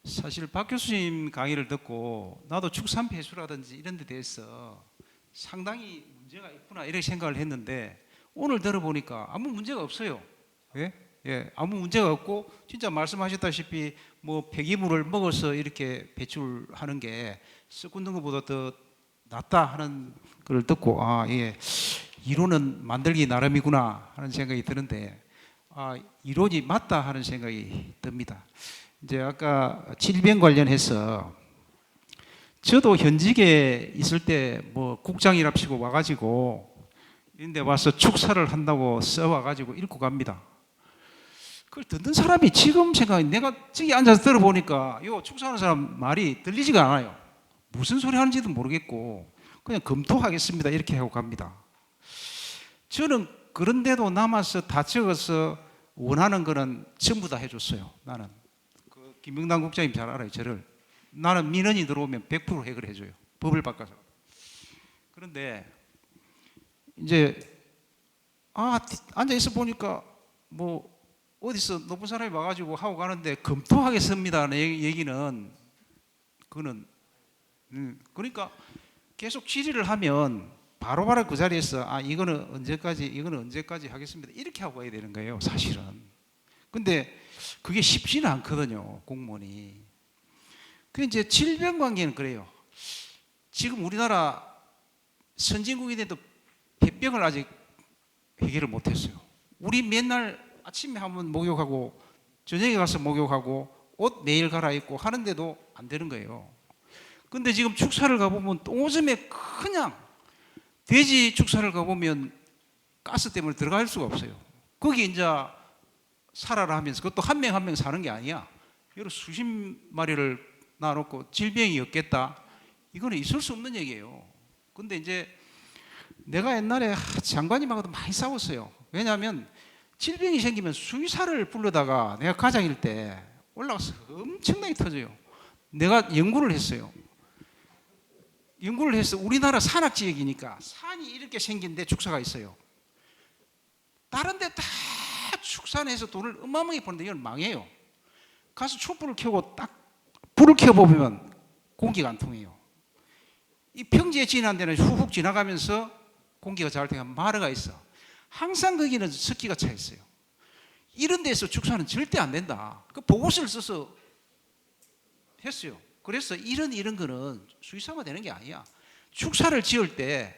사실 박 교수님 강의를 듣고 나도 축산 배수라든지 이런 데 대해서 상당히 문제가 있구나 이렇게 생각을 했는데 오늘 들어보니까 아무 문제가 없어요. 예? 예, 아무 문제가 없고 진짜 말씀하셨다시피 뭐 폐기물을 먹어서 이렇게 배출하는 게 썩는 것보다 더 낫다 하는 걸 듣고 아, 예, 이론은 만들기 나름이구나 하는 생각이 드는데 아, 이론이 맞다 하는 생각이 듭니다. 이제 아까 질병 관련해서 저도 현직에 있을 때 뭐 국장이랍시고 와가지고 이런데 와서 축사를 한다고 써와가지고 읽고 갑니다. 그걸 듣는 사람이 지금 생각이, 내가 저기 앉아서 들어보니까 요 축사하는 사람 말이 들리지가 않아요. 무슨 소리 하는지도 모르겠고 그냥 검토하겠습니다 이렇게 하고 갑니다. 저는 그런데도 남아서 다 적어서 원하는 거는 전부 다 해줬어요. 나는 그 김영남 국장님 잘 알아요. 저를 나는 민원이 들어오면 100% 해결해줘요. 법을 바꿔서. 그런데 이제 앉아 있어 보니까 뭐 어디서 높은 사람이 와가지고 하고 가는데 검토하겠습니다는 얘기는 그거는 그러니까 계속 질의를 하면 바로바로 그 자리에서 이거는 언제까지 하겠습니다 이렇게 하고 가야 되는 거예요 사실은. 근데 그게 쉽지는 않거든요 공무원이. 그 이제 질병 관계는 그래요. 지금 우리나라 선진국인데도 폐병을 아직 해결을 못했어요. 우리 맨날 아침에 한번 목욕하고 저녁에 가서 목욕하고 옷 매일 갈아입고 하는데도 안 되는 거예요. 근데 지금 축사를 가보면 똥오줌에 그냥 돼지 축사를 가보면 가스 때문에 들어갈 수가 없어요. 거기 이제 살아라 하면서 그것도 한 명 한 명 사는 게 아니야. 여러 수십 마리를 놔놓고 질병이 없겠다. 이거는 있을 수 없는 얘기예요. 근데 이제 내가 옛날에 장관님하고도 많이 싸웠어요. 왜냐하면 질병이 생기면 수의사를 불러다가 내가 과장일 때 올라가서 엄청나게 터져요. 내가 연구를 했어요. 연구를 해서 우리나라 산악지역이니까 산이 이렇게 생긴데 축사가 있어요. 다른 데 다 축산해서 돈을 어마어마하게 버는데 이건 망해요. 가서 촛불을 켜고 딱 불을 켜보면 공기가 안 통해요. 이 평지에 지난 데는 훅훅 지나가면서 공기가 잘 되면 마르가 있어. 항상 거기는 습기가 차 있어요. 이런 데서 축사는 절대 안 된다. 그 보고서를 써서 했어요. 그래서 이런 거는 수의사가 되는 게 아니야. 축사를 지을 때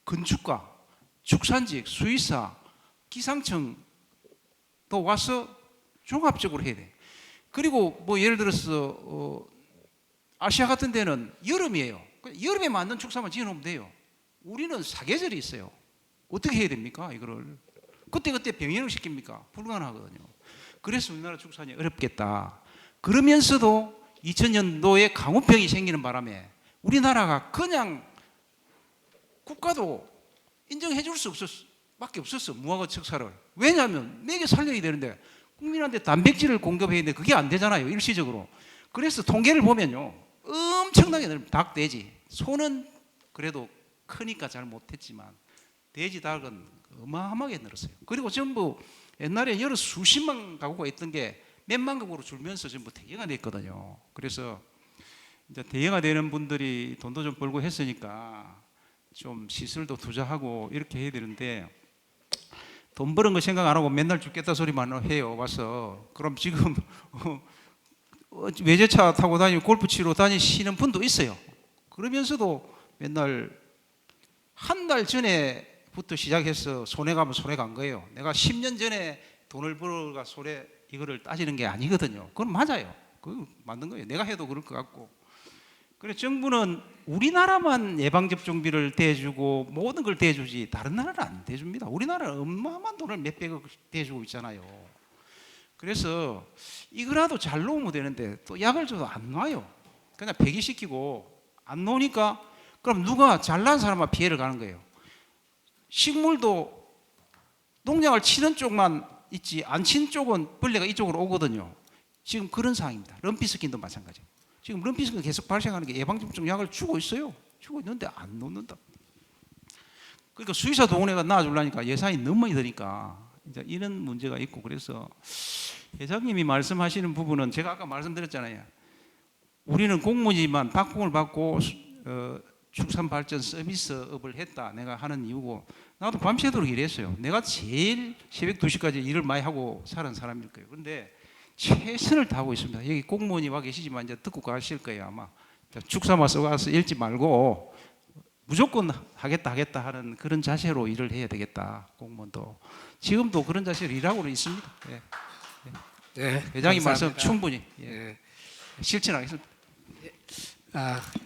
건축가, 축산직, 수의사, 기상청도 와서 종합적으로 해야 돼. 그리고 뭐 예를 들어서 아시아 같은 데는 여름이에요. 여름에 맞는 축사만 지어놓으면 돼요. 우리는 사계절이 있어요. 어떻게 해야 됩니까? 이거를 그때 병행을 시킵니까? 불가능하거든요. 그래서 우리나라 축산이 어렵겠다. 그러면서도 2000년도에 강우병이 생기는 바람에 우리나라가 그냥 국가도 인정해 줄 수 밖에 없었어. 무화과 축사를. 왜냐하면 먹여 살려야 되는데 국민한테 단백질을 공급해야 되는데 그게 안 되잖아요. 일시적으로. 그래서 통계를 보면요. 엄청나게 넓은 닭, 돼지. 소는 그래도 크니까 잘 못했지만 돼지, 닭은 어마어마하게 늘었어요. 그리고 전부 옛날에 여러 수십만 가구가 있던 게 몇만 가구로 줄면서 전부 대여가 됐거든요. 그래서 이제 대여가 되는 분들이 돈도 좀 벌고 했으니까 좀 시설도 투자하고 이렇게 해야 되는데 돈 버는 거 생각 안 하고 맨날 죽겠다 소리만 해요. 와서 그럼 지금 외제차 타고 다니고 골프 치러 다니시는 분도 있어요. 그러면서도 맨날 한 달 전에부터 시작해서 손해 가면 손해 간 거예요. 내가 10년 전에 돈을 벌어가 손해 이거를 따지는 게 아니거든요. 그건 맞아요. 그거 맞는 거예요. 내가 해도 그럴 것 같고. 그래서 정부는 우리나라만 예방접종비를 대주고 모든 걸 대주지 다른 나라는 안 대줍니다. 우리나라는 어마어마한 돈을 몇백억 대주고 있잖아요. 그래서 이거라도 잘 놓으면 되는데 또 약을 줘도 안 놔요. 그냥 폐기시키고 안 놓으니까 그럼 누가 잘난 사람만 피해를 가는 거예요. 식물도 농약을 치는 쪽만 있지 안 친 쪽은 벌레가 이쪽으로 오거든요. 지금 그런 상황입니다. 럼피스킨도 마찬가지예요. 지금 럼피스킨 계속 발생하는 게 예방접종 약을 주고 있어요. 주고 있는데 안 놓는다. 그러니까 수의사 동호회가 나와주려니까 예산이 너무 많이 드니까 이제 이런 문제가 있고 그래서 회장님이 말씀하시는 부분은 제가 아까 말씀드렸잖아요. 우리는 공무지만 박봉을 받고 축산발전 서비스업을 했다. 내가 하는 이유고 나도 밤새도록 일했어요. 내가 제일 새벽 2시까지 일을 많이 하고 사는 사람일 거예요. 그런데 최선을 다하고 있습니다. 여기 공무원이 와 계시지만 이제 듣고 가실 거예요 아마. 축사만 써가서 읽지 말고 무조건 하겠다 하는 그런 자세로 일을 해야 되겠다. 공무원도 지금도 그런 자세로 일하고는 있습니다. 예. 네, 회장님 감사합니다. 말씀 충분히 예. 실천하겠습니다.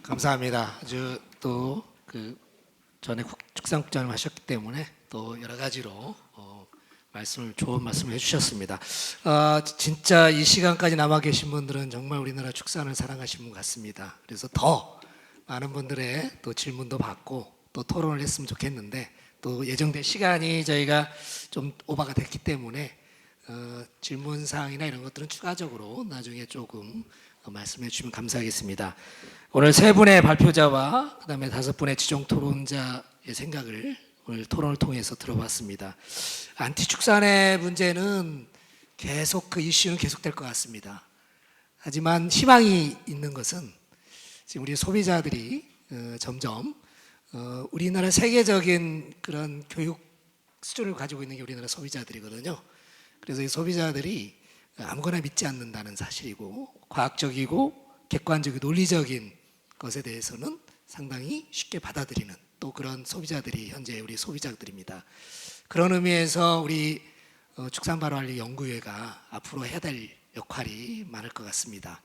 감사합니다. 아주 또 그 전에 축산국장을 하셨기 때문에 또 여러 가지로 좋은 말씀을 해주셨습니다. 진짜 이 시간까지 남아 계신 분들은 정말 우리나라 축산을 사랑하시는 분 같습니다. 그래서 더 많은 분들의 또 질문도 받고 또 토론을 했으면 좋겠는데 또 예정된 시간이 저희가 좀 오버가 됐기 때문에 질문 사항이나 이런 것들은 추가적으로 나중에 조금 말씀해 주시면 감사하겠습니다. 오늘 3분의 발표자와 그다음에 5분의 지정 토론자의 생각을 오늘 토론을 통해서 들어봤습니다. 안티축산의 문제는 계속 그 이슈는 계속될 것 같습니다. 하지만 희망이 있는 것은 지금 우리 소비자들이 점점 우리나라 세계적인 그런 교육 수준을 가지고 있는 게 우리나라 소비자들이거든요. 그래서 이 소비자들이 아무거나 믿지 않는다는 사실이고 과학적이고 객관적이고 논리적인 것에 대해서는 상당히 쉽게 받아들이는 또 그런 소비자들이 현재 우리 소비자들입니다. 그런 의미에서 우리 축산발효관리연구회가 앞으로 해야 될 역할이 많을 것 같습니다.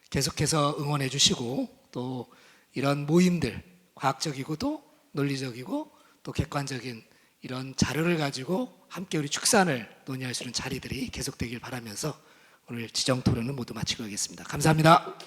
계속해서 응원해 주시고 또 이런 모임들 과학적이고도 논리적이고 또 객관적인 이런 자료를 가지고 함께 우리 축산을 논의할 수 있는 자리들이 계속되길 바라면서 오늘 지정 토론은 모두 마치고 가겠습니다. 감사합니다.